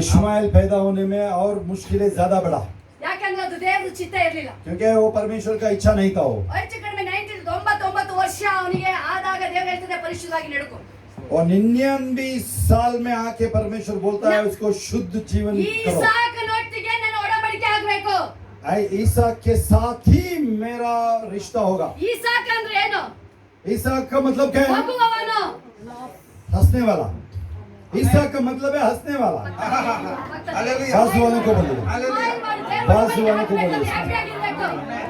Ishmael पैदा होने में और मुश्किलें ज्यादा बढ़ा, ಯಾಕಂದ್ರೆ ಅದು ದೇವ್ರ ಚಿತ್ತ ಇರ್ಲಿಲ್ಲ. क्योंकि वो परमेश्वर का इच्छा नहीं था वो। ಹೆಚ್ಚು ಕಡಿಮೆ 99 ವರ್ಷ ಅವನಿಗೆ ಆದಾಗ ದೇವ್ರು ಹೇಳ್ತದೆ ಪರಿಶುದ್ಧವಾಗಿ ನಡ್ಕೊ. और 99 साल में आके परमेश्वर बोलता है उसको शुद्ध जीवन करो। ಈಸಾಕನೊಟ್ಟಿಗೆ ನನ್ನ ಒಡಂಬಡಿಕೆ ಆಗಬೇಕು. ईसाक के साथ ही मेरा रिश्ता होगा। ಈಸಾಕ ಅಂದ್ರೆ ಏನು? ईसाक का मतलब क्या है? ಮಗುವವನು. हंसने वाला। ईसाक का मतलब है हंसने वाला। हालेलुया बाजू वाले को बोलिए, हालेलुया ಬಾಸು ವಾಲೆ को बोलिए,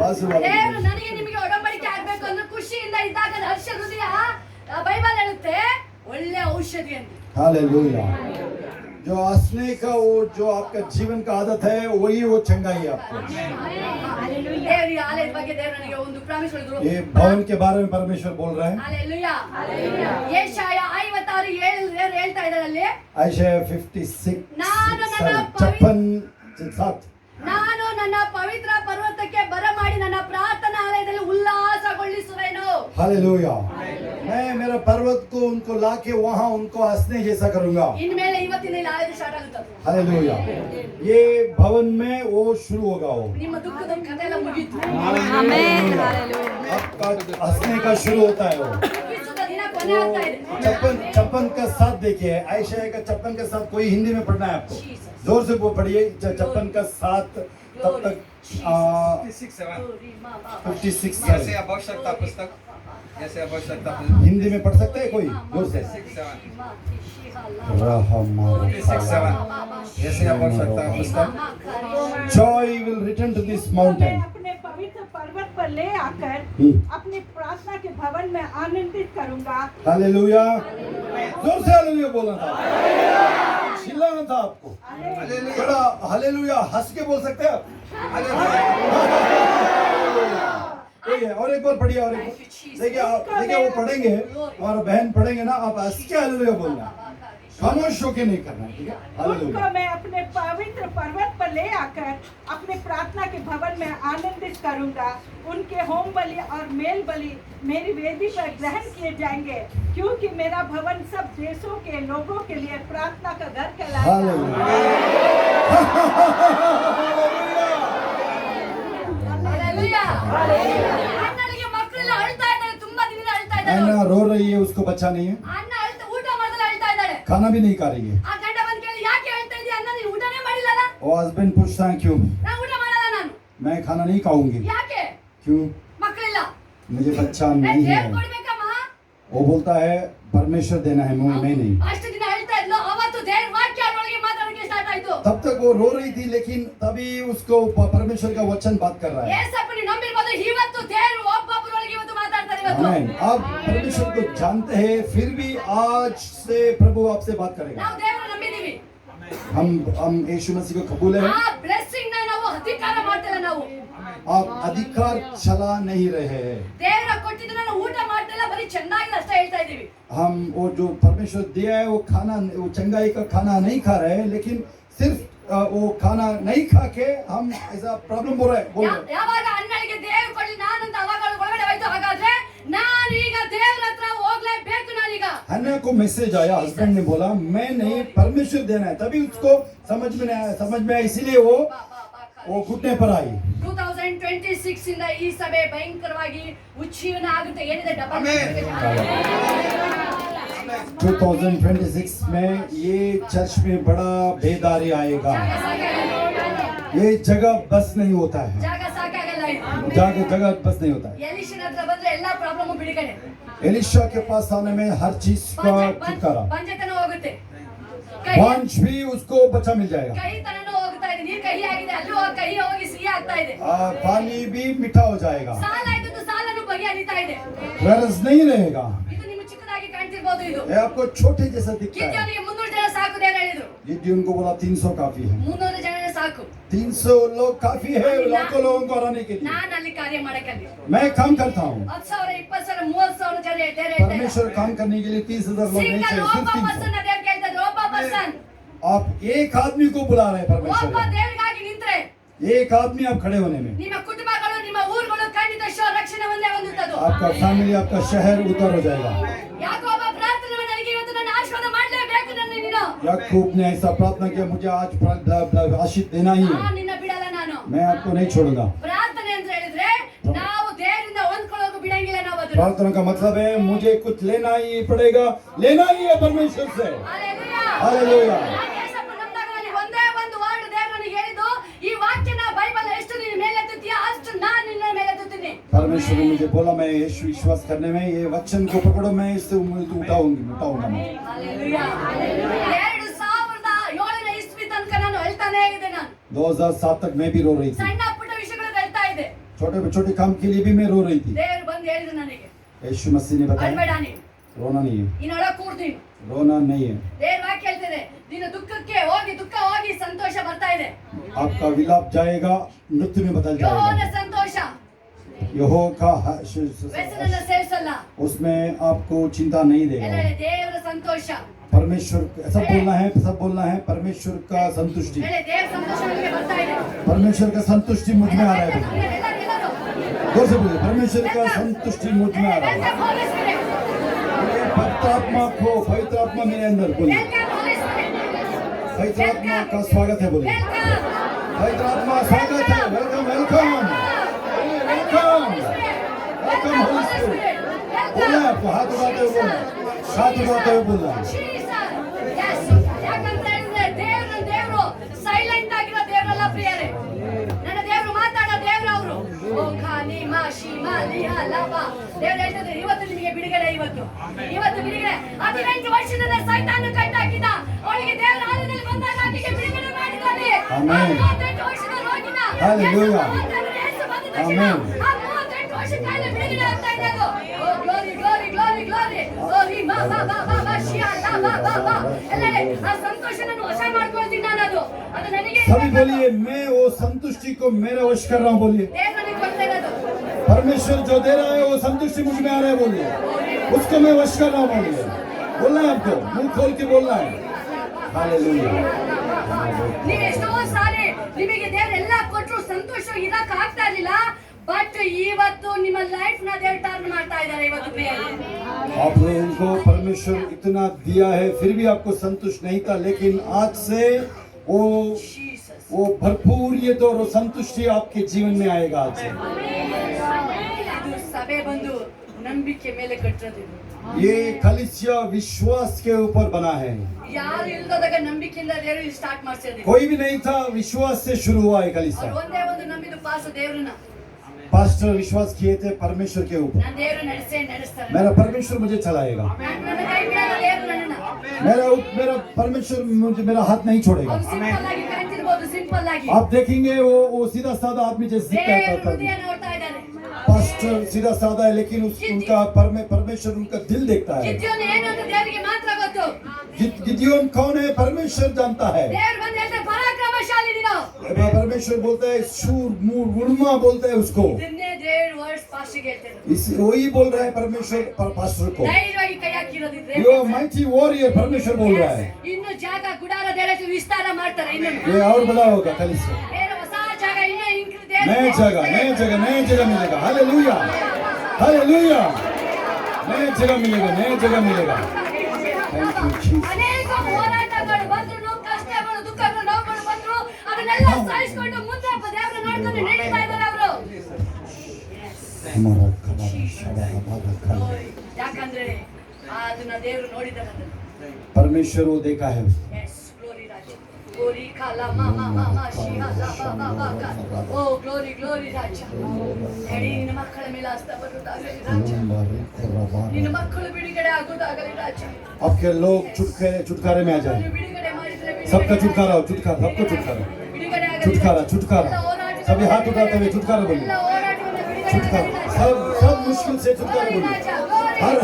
ಬಾಸು वाले को ದೇವರು बोलिए। ನನಗೆ ನಿಮಗೆ ಒಡಂಬಡಿಕೆ ಆಗ್ಬೇಕು ಅಂದ್ರೆ ಖುಷಿಯಿಂದ ಇದ್ದಾಗ ಅದು ಹರ್ಷ ಹೃದಯ ಬೈಬಲ್ ಹೇಳುತ್ತೆ ಒಳ್ಳೆ ಔಷಧಿ ಅಂತ. हालेलुया। जो हंसने का वो जो आपका जीवन का आदत है वही वो चंगाई है आपको। ದೇವರಿಗೆ ಆಲಯದ ಬಗ್ಗೆ ದೇವರು ನನಗೆ ಒಂದು ಪ್ರಾಮಿಸ್ ಹೇಳಿದ್ರು. ये भवन के बारे में परमेश्वर बोल रहे हैं। ಹಾಲೆಲೂಯಾ. ಯೆಶಾಯ 56:7 ಹೇಳ್ತಾ ಇದ್ದಾರೆ ಅಲ್ಲಿ, आयशा 56 ನಾನು ನನ್ನ 56 ನಾನು ನನ್ನ ಪವಿತ್ರ ಪರ್ವತಕ್ಕೆ ಬರಮಾಡಿ ನನ್ನ ಪ್ರಾರ್ಥನಾ ಆಲಯದಲ್ಲಿ ಉಲ್ಲಾಸಗೊಳಿಸುವೆನು. हालेलुया। मैं मेरा पर्वत को उनको लाके वहां उनको हंसने जैसा करूंगा। ಇನ್ಮೇಲೆ ಇವತ್ತಿನ ಇಲ್ಲಿ ಆಲಯ ಸ್ಟಾರ್ಟ್ ಆಗುತ್ತೆ. हालेलुया। ये भवन में वो शुरू होगा वो। ನಿಮ್ಮ ದುಃಖದ ಕಥೆ ಎಲ್ಲ ಮುಗೀತು. ಆಮೆನ್. आपका हंसने का शुरू होता है वो। ದುಃಖಿಸುವ ದಿನ ಕೊನೆ ಆಗ್ತಾ ಇದೆ. 56 का साथ देखिए, आयशा का 56 का साथ कोई हिंदी में पढ़ना है आपको, जोर से वो पढ़िए। 56 का साथ तब तक 56 जैसे आवश्यकता पुस्तक जैसे आवश्यकता पुस्तक हिंदी में पढ़ सकते हैं कोई जोर से? 6:7 जैसे आवश्यकता पुस्तक। Joy will return to this mountain. अपने पवित्र पर्वत पर ले आकर अपनी प्रार्थना के भवन में आनंदित करूंगा। हालेलुया। जोर से हालेलुया बोलना था, चिल्लाना था आपको। थोड़ा हालेलुया हंस के बोल सकते हैं आप? ठीक है, और एक बार पढ़िए, और एक बार देखिए। आप देखिए वो पढ़ेंगे और बहन पढ़ेंगे ना, आप हंस के हालेलुया बोलना, खामोश होके नहीं करना, ठीक है? हालेलुया। उनको मैं अपने पवित्र पर्वत पर ले आकर अपने प्रार्थना के भवन में आनंदित करूंगा। उनके होम बलि और मेल बलि मेरी वेदी पर ग्रहण किए जाएंगे, क्योंकि मेरा भवन सब देशों के लोगों के लिए प्रार्थना का घर कहलाएगा। हालेलुया। ಹಾಲೆಲೂಯಾ. ಅಣ್ಣನಿಗೆ ಮಕ್ಕಳೆಲ್ಲ ಅಳ್ತಾ ಇದ್ದಾರೆ, ತುಂಬಾ ದಿನ ಅಳ್ತಾ ಇದ್ದಾರೆ. अन्ना रो रही है, उसको बच्चा नहीं है, ಅಣ್ಣ ಊಟ ಮಾಡಿದ್ರೆ ಅಳ್ತಾ ಇದ್ದಾಳೆ. खाना भी नहीं खा रही है। ಆ ಗಂಡ ಬಂದು ಕೇಳಿ ಯಾಕೆ ಹೇಳ್ತಾ ಇದೀಯ ಅಣ್ಣ, ನೀನು ಊಟನೇ ಮಾಡಿಲ್ಲಲ್ಲ? वो हस्बैंड पूछता है क्यों? ನಾನು ಊಟ ಮಾಡಲ್ಲ ನಾನು. मैं खाना नहीं खाऊंगी। ಯಾಕೆ? क्यों? ಮಕ್ಕಳಿಲ್ಲ. मुझे बच्चा ಏ, नहीं है। ದೇವ್ರು ಕೊಡ್ಬೇಕಮ್ಮ. वो बोलता है परमेश्वर देना है, मैं नहीं। ಅಷ್ಟು ದಿನ ಹೇಳ್ತಾ ಇದ್ಲು, ಅವತ್ತು ದೇವ್ರ ವಾಕ್ಯ ಅವಳಿಗೆ ಮಾತಾಡೋಕೆ ಸ್ಟಾರ್ಟ್ ಆಯ್ತು. तब तक वो रो रही थी, लेकिन तभी उसको परमेश्वर का वचन बात कर रहा है। ಏಸಪ್ಪನಿ ನಂಬಿರ್ಬೋದು, ಇವತ್ತು ದೇವ್ರು ಒಬ್ಬೊಬ್ಬರೊಳಗೆ ಇವತ್ತು ಮಾತಾಡ್ತಾರೆ ಇವತ್ತು. आमीन। आप परमेश्वर को जानते हैं, फिर भी आज से प्रभु आपसे बात करेगा। ನಾವು ದೇವ್ರನ್ನ ನಂಬಿದೀವಿ. हम यीशु मसीह को कबूल है। ಆ ಬ್ಲೆಸ್ಸಿಂಗ್ ನಾವು ಅಧಿಕಾರ ಮಾಡ್ತಿಲ್ಲ ನಾವು. आप अधिकार चला नहीं रहे हैं। ದೇವರ ಕೊಟ್ಟಿದ್ದನ್ನ ನಾವು ಊಟ ಮಾಡ್ತಿಲ್ಲ, ಬರೀ ಚೆನ್ನಾಗಿ ಅಷ್ಟೇ ಹೇಳ್ತಾ ಇದೀವಿ. हम वो जो परमेश्वर दिया है वो खाना, वो चंगाई का खाना नहीं खा रहे हैं, लेकिन सिर्फ वो खाना नहीं खा के हम ऐसा प्रॉब्लम बोल रहे हैं। ಯಾವಾಗ ಅಣ್ಣನಿಗೆ ದೇವ್ರು ಕೊಡ್ಲಿ ನಾನಂತ ಅವಾಗ ಅವಳು ಒಳಗಡೆ ಹೋಯ್ತು, ಹಾಗಾದ್ರೆ ನಾನೀಗ ದೇವ್ರ ಹತ್ರ ಹೋಗ್ಲೇಬೇಕು. ನಾನೀಗ हन्ना को मैसेज आया, हस्बैंड ने बोला मैं नहीं, परमेश्वर देना है। तभी उसको समझ में नहीं आया, समझ में आया, इसीलिए वो घुटने पर आई। 2026 ಇಂದ ಈ ಸಭೆ ಭಯಂಕರವಾಗಿ ಉಜ್ಜೀವನ ಆಗುತ್ತೆ. ಏನಿದೆ ಡಬಲ್ 2026 में ये चर्च में बड़ा बेदारी आएगा। ये जगह बस नहीं होता है, ಜಾಗ ಸಾಕಾಗಲ್ಲ ಇದು. जगह बस नहीं होता है। ಎಲಿಷನ ಹತ್ರ ಬಂದ್ರೆ ಎಲ್ಲಾ ಪ್ರಾಬ್ಲಮ್ ಬಿಡುಗಡೆ. एलिशा के पास आने में हर चीज का छुटकारा, ಬಂಜೆತನ ಹೋಗುತ್ತೆ, वंश भी उसको बचा मिल जाएगा, ಕಹಿತನನೂ ಹೋಗ್ತಾ ಇದೆ. ನೀರು ಕಹಿ ಆಗಿದೆ, ಅಲ್ಲಿ ಹೋಗಿ ಕಹಿ ಹೋಗಿ ಸಿಹಿ ಆಗ್ತಾ ಇದೆ. पानी भी मीठा हो जाएगा, ಸಾಲ ಇದ್ದು ಸಾಲನು ಬಗೆಹರಿತಾ ಇದೆ. कर्ज नहीं रहेगा। ಇದು ನಿಮ್ಮ ಚಿಕ್ಕದಾಗಿ ಕಾಣ್ತಿರ್ಬೋದು. ಇದು ये आपको छोटे जैसा दिखता है। ಗಿದ್ಯೋನಿಗೆ 300 ಜನ ಸಾಕು ದೇವರು ಹೇಳಿದ್ರು. गिdeon को बोला 300 काफी है। 300 ಜನನೇ ಸಾಕು. 300 लोग काफी है लाखों लोगों को हराने के लिए। ನಾನು ಅಲ್ಲಿ ಕಾರ್ಯ ಮಾಡಕಲ್ಲಿ मैं काम करता हूँ। 10,000 20,000 30,000 ಜನ ದೇವರು ಹೇಳ್ತಾರೆ. परमेश्वर काम करने के लिए 30,000 लोग नहीं ಸಿಂಗಲ್ चाहिए, ಒಬ್ಬ सिर्फ 300। ಪರ್ಸನ್ ದೇವರು ಕೇಳ್ತಾರೆ, ಒಬ್ಬ ಪರ್ಸನ್, आप एक आदमी को बुला रहे हैं ಒಬ್ಬ परमेश्वर, ದೇವರಿಗಾಗಿ ನಿಂತ್ರೆ एक आदमी आप खड़े होने में ನಿಮ್ಮ ಕುಟುಂಬಗಳು, ನಿಮ್ಮ ಊರುಗಳು ಖಂಡಿತ ರಕ್ಷಣೆ ಒಂದೇ ಹೊಂದುತ್ತದು. आपका फैमिली, आपका शहर उद्धार हो जाएगा। ಯಾಕೋ ಒಬ್ಬ ಪ್ರಾರ್ಥನೆ ನನಗೆ ಇವತ್ತು ನನ್ನ ಆಶೀರ್ವಾದ ಮಾಡಲೇಬೇಕು, ನನ್ನ ನೀನು याकूब ने ऐसा प्रार्थना किया, मुझे आज आशीष देना ही है, ನಿನ್ನ ಬಿಡಲ್ಲ ನಾನು. मैं आपको नहीं छोड़ूंगा। ಪ್ರಾರ್ಥನೆ ಅಂತ ಹೇಳಿದ್ರೆ ನಾವು ದೇವರಿಂದ ಹೊಂದ್ಕೊಳ್ಳೋಕೆ ಬಿಡಂಗಿಲ್ಲ ನಾವು ಅದನ್ನ. प्रार्थना का मतलब है मुझे कुछ लेना ही पड़ेगा, लेना ही है परमेश्वर से। Hallelujah. हालेलुया। ನಾನು ಯೇಸಪ್ಪ ನಂದಾಗಲಿ ಒಂದೇ ಒಂದು ವರ್ಡ್ ದೇವರು ನನಗೆ ಹೇಳಿದ್ದು, ಈ ವಾಕ್ಯನ ಬೈಬಲ್ ಎಷ್ಟು ನೀನು ಮೇಲೆತ್ತುತ್ತೀಯ ಅಷ್ಟು ನಾನು ನಿನ್ನ ಮೇಲೆತ್ತುತ್ತೀನಿ. परमेश्वर ने मुझे बोला, मैं यीशु विश्वास करने में ये वचन को पकड़ो, मैं इससे उठाऊंगा मैं। Hallelujah. 2007ನೇ ಇಸ್ವಿ ತನಕ ನಾನು ಹೇಳ್ತಾನೆ ಇದ್ದೆ. ನಾನು 2007 तक मैं भी रो रही थी, ಸಣ್ಣ ಪುಟ್ಟ ವಿಷಯಗಳು ಹೇಳ್ತಾ ಇದ್ದೆ. छोटे छोटे काम के लिए भी मैं रो रही थी। ದೇವರು ಬಂದು ಹೇಳಿದ್ರು ನನಗೆ, यीशु मसीह ने बताया ಅಳ್ಬೇಡ ನೀನು, रोना नहीं है, ಇನ್ನೊಳ ಕೂರ್ತೀನಿ. रोना नहीं है। ದೇವ್ರ ವಾಕ್ಯ ಹೇಳ್ತಿದೆ, ನಿನ್ನ ದುಃಖಕ್ಕೆ ಹೋಗಿ ದುಃಖ ಹೋಗಿ ಸಂತೋಷ ಬರ್ತಾ ಇದೆ. आपका विलाप जाएगा, मृत्यु में बदल ಯೆಹೋವನ जाएगा। ಸಂತೋಷ यहोवा का ವ್ಯಸನನ ಸೇರಿಸಲ್ಲ. उसमें आपको चिंता नहीं देगा। ಎಲ್ಲೆಡೆ ದೇವರ ಸಂತೋಷ. परमेश्वर सब बोलना है परमेश्वर का संतुष्टि, ಎಲ್ಲೆಡೆ ದೇವರ ಸಂತೋಷ ನನಗೆ ಬರ್ತಾ ಇದೆ. परमेश्वर का संतुष्टि मुझ में आ रहा है। ಎಲ್ಲರೂ जोर से बोलिए, परमेश्वर का संतुष्टि मुझ में आ रहा है। Welcome Holy Spirit. पवित्र आत्मा मेरे अंदर बोलिए, Welcome Holy Spirit. पवित्र आत्मा का स्वागत है बोलिए, Welcome. पवित्र आत्मा स्वागत है, welcome welcome welcome welcome Holi spirit. बोलना है आपको, हाथ उठाते हुए बोलना, हाथ उठाते हुए बोलना है। Jesus. Yes. ಯಾಕಂತ ಹೇಳಿದ್ರೆ ದೇವರು ಸೈಲೆಂಟ್ ಆಗಿರೋ ದೇವರಲ್ಲ ಪ್ರಿಯರೇ. ನನ್ನ ದೇವರು ಮಾತಾಡೋ ದೇವರು ಅವರು. ಓ ಖಾನಿ ಮಾಶಿ ಮಾಲಿಹಾ ಲಾಬಾ. ದೇವರು ಹೇಳ್ತಿದ್ರು, ಇವತ್ತು ನಿಮಗೆ ಬಿಡುಗಡೆ. ಇವತ್ತು ಬಿಡುಗಡೆ. 18 ವರ್ಷದಿಂದ ಸೈತಾನ ಕಟ್ಟಾಕಿದ್ದ ಅವಳಿಗೆ ದೇವರ ಆಲಯದಲ್ಲಿ ಬಂದಾಗ ಆಕೆಗೆ ಬಿಡುಗಡೆ ಮಾಡಿದ್ದಾನೆ. ಆಮೆನ್. 38 ವರ್ಷದ ರೋಗಿನ Hallelujah. ಯೇಸು ಬಂದ ತಕ್ಷಣ ಆಮೆನ್. ಆ 38 ವರ್ಷಕ್ಕಾಗಿ ಬಿಡುಗಡೆ ಆಗ್ತಾ ಇದ್ದದು. ಓ ಗ್ಲೋರಿ ಗ್ಲೋರಿ ಗ್ಲೋರಿ ಗ್ಲೋರಿ. ಓ ರಿ ಮಾ ಬಾ ಬಾ ಬಾ ಬಾ ಶಿಯಾ ಲಾ ಬಾ ಬಾ ಬಾ. ಎಲ್ಲೆಡೆ ಆ ಸಂತೋಷನನ್ನು ವಶ ಮಾಡ್ಕೊಳ್ತೀನಿ ನಾನು. ಅದು ನನಗೆ सभी बोलिए, मैं वो संतुष्टि को मेरा वश कर रहा हूँ। बोलिए, ದೇವರು ನನಗೆ ಕೊಡ್ತಾ ಇರೋದು. परमेश्वर जो दे रहा है वो संतुष्टि मुझ में आ रहा है। बोलिए, उसको मैं वश कर रहा हूँ। बोलिए, बोलना है आपको, मुंह खोल के बोलना है। हालेलुया। ನೀವು ಎಷ್ಟೋ ಸಾರಿ ನಿಮಗೆ ದೇವರು ಎಲ್ಲ ಕೊಟ್ಟರು ಸಂತೋಷ ಇರಕ್ಕೆ ಆಗ್ತಾ ಇರಲಿಲ್ಲ. ಬಟ್ ಇವತ್ತು ನಿಮ್ಮ ಲೈಫ್ ನ ದೇವರು ಟರ್ನ್ ಮಾಡ್ತಾ ಇದ್ದಾರೆ. ಇವತ್ತು आप लोगों को परमेश्वर इतना दिया है, फिर भी आपको संतुष्ट नहीं था, लेकिन आज से वो भरपूर ये तो संतुष्टि आपके जीवन में आएगा। आज से ಸಭೆ ಬಂದು ನಂಬಿಕೆ ಮೇಲೆ ಕಟ್ಟೋದು. ये कलीसिया विश्वास के ऊपर बना है। ಯಾರು ಇಲ್ಲದಾಗ ನಂಬಿಕೆಯಿಂದ ದೇವರು ಸ್ಟಾರ್ಟ್ ಮಾಡ್ಸಿದ್ರು. कोई भी नहीं था, विश्वास से शुरू हुआ है कलीसिया। ಅವ್ರು ಒಂದೇ ಒಂದು ನಂಬಿದ್ದು ಪಾಸ್ ದೇವ್ರನ್ನ. पास्टर विश्वास किए थे परमेश्वर के ऊपर, ನಾನು ದೇವರು ನಡೆಸ್ತಾರೆ. मेरा परमेश्वर मुझे चलाएगा, ನನ್ನ ಕೈ ಬಿಡಲ್ಲ ದೇವರು ನನ್ನನ್ನ. मेरा परमेश्वर मुझे मेरा हाथ नहीं छोड़ेगा। ಅವ್ರು ಸಿಂಪಲ್ ಆಗಿ ಕಾಣ್ತಿರ್ಬೋದು, ಸಿಂಪಲ್ ಆಗಿ. आप देखेंगे वो सीधा साधा आदमी जैसे दिखता है। ದೇವರು ಹೃದಯ ನೋಡ್ತಾ ಇದ್ದಾರೆ. पास्टर सीधा साधा है, लेकिन उनका परमेश्वर उनका दिल देखता है। ಗಿದ್ಯೋನ್ ಏನು ಅಂತ ದೇವರಿಗೆ ಮಾತ್ರ ಗೊತ್ತು. गिदयोन कौन है, परमेश्वर जानता है। ದೇವರು ಬಂದು ಹೇಳ್ತಾರೆ, ಪರಾಕ್ರಮಶಾಲಿ ನೀನು. परमेश्वर बोलता है शूर उड़मा बोलता है उसको। ಇದನ್ನೇ ದೇವರು ವರ್ಡ್ಸ್ ಪಾಸ್ಟ್ಗೆ ಹೇಳ್ತಾರೆ. वही बोल रहा है परमेश्वर पास्टर को। ಧೈರ್ಯವಾಗಿ ಕೈ ಹಾಕಿರೋದಿದ್ರೆ यो माइटी वॉरियर परमेश्वर बोल रहा है। ಇನ್ನು ಜಾಗ ಗುಡಾರ ದೇವರಿಗೆ ವಿಸ್ತಾರ ಮಾಡ್ತಾರೆ. ಇನ್ನು ये और बड़ा होगा कलीसिया, ಬೇರೆ ಹೊಸ ಜಾಗ ಇನ್ನೂ ಇನ್ಕ್ರೀಸ್ नए जगह मिलेगा। हालेलुया हालेलुया, नए जगह मिलेगा। Thank you Jesus. ಅನೇಕ ಹೋರಾಟಗಳು ಬಂದ್ರು, ಕಷ್ಟಗಳು, ದುಃಖಗಳು, ನೋವುಗಳು ಬಂದ್ರು, ಅದನ್ನೆಲ್ಲ ಸಹಿಸಿಕೊಂಡು ಮುಂದೆ ದೇವರ ನೋಡ್ಕೊಂಡು ನಡೀತಾ ಇದ್ದಾರೆ ಅವರು. हमारा खबर ಯಾಕಂದ್ರೆ ಅದನ್ನ ದೇವರು ನೋಡಿದ್ದಾರೆ. ಅದನ್ನ परमेश्वर वो देखा है उसने। Yes, glory Raja. Glory Kala Mama Mama Shiha Laba Baba Ka. Oh, glory Raja. Daddy, ನಿನ್ನ ಮಕ್ಕಳ ಮೇಲೆ ಹಸ್ತ ಬರುತ್ತಾಗಲಿ ರಾಜ. ನಿನ್ನ ಮಕ್ಕಳು ಬಿಡುಗಡೆ ಆಗುತ್ತಾಗಲಿ ರಾಜ. आपके लोग छुटकारे में आ जाए। ನೀವು ಬಿಡುಗಡೆ ಮಾಡಿದ್ರೆ सबका छुटकारा हो, सबको छुटकारा, ಬಿಡುಗಡೆ ಆಗಲಿ. छुटकारा। सभी हाथ उठाते हुए छुटकारा बोलिए, ಎಲ್ಲ ಹೋರಾಟವನ್ನು ಬಿಡುಗಡೆ छुटकारा। ಆಗಲಿ ರಾಜ. सब मुश्किल से छुटकारा बोलिए,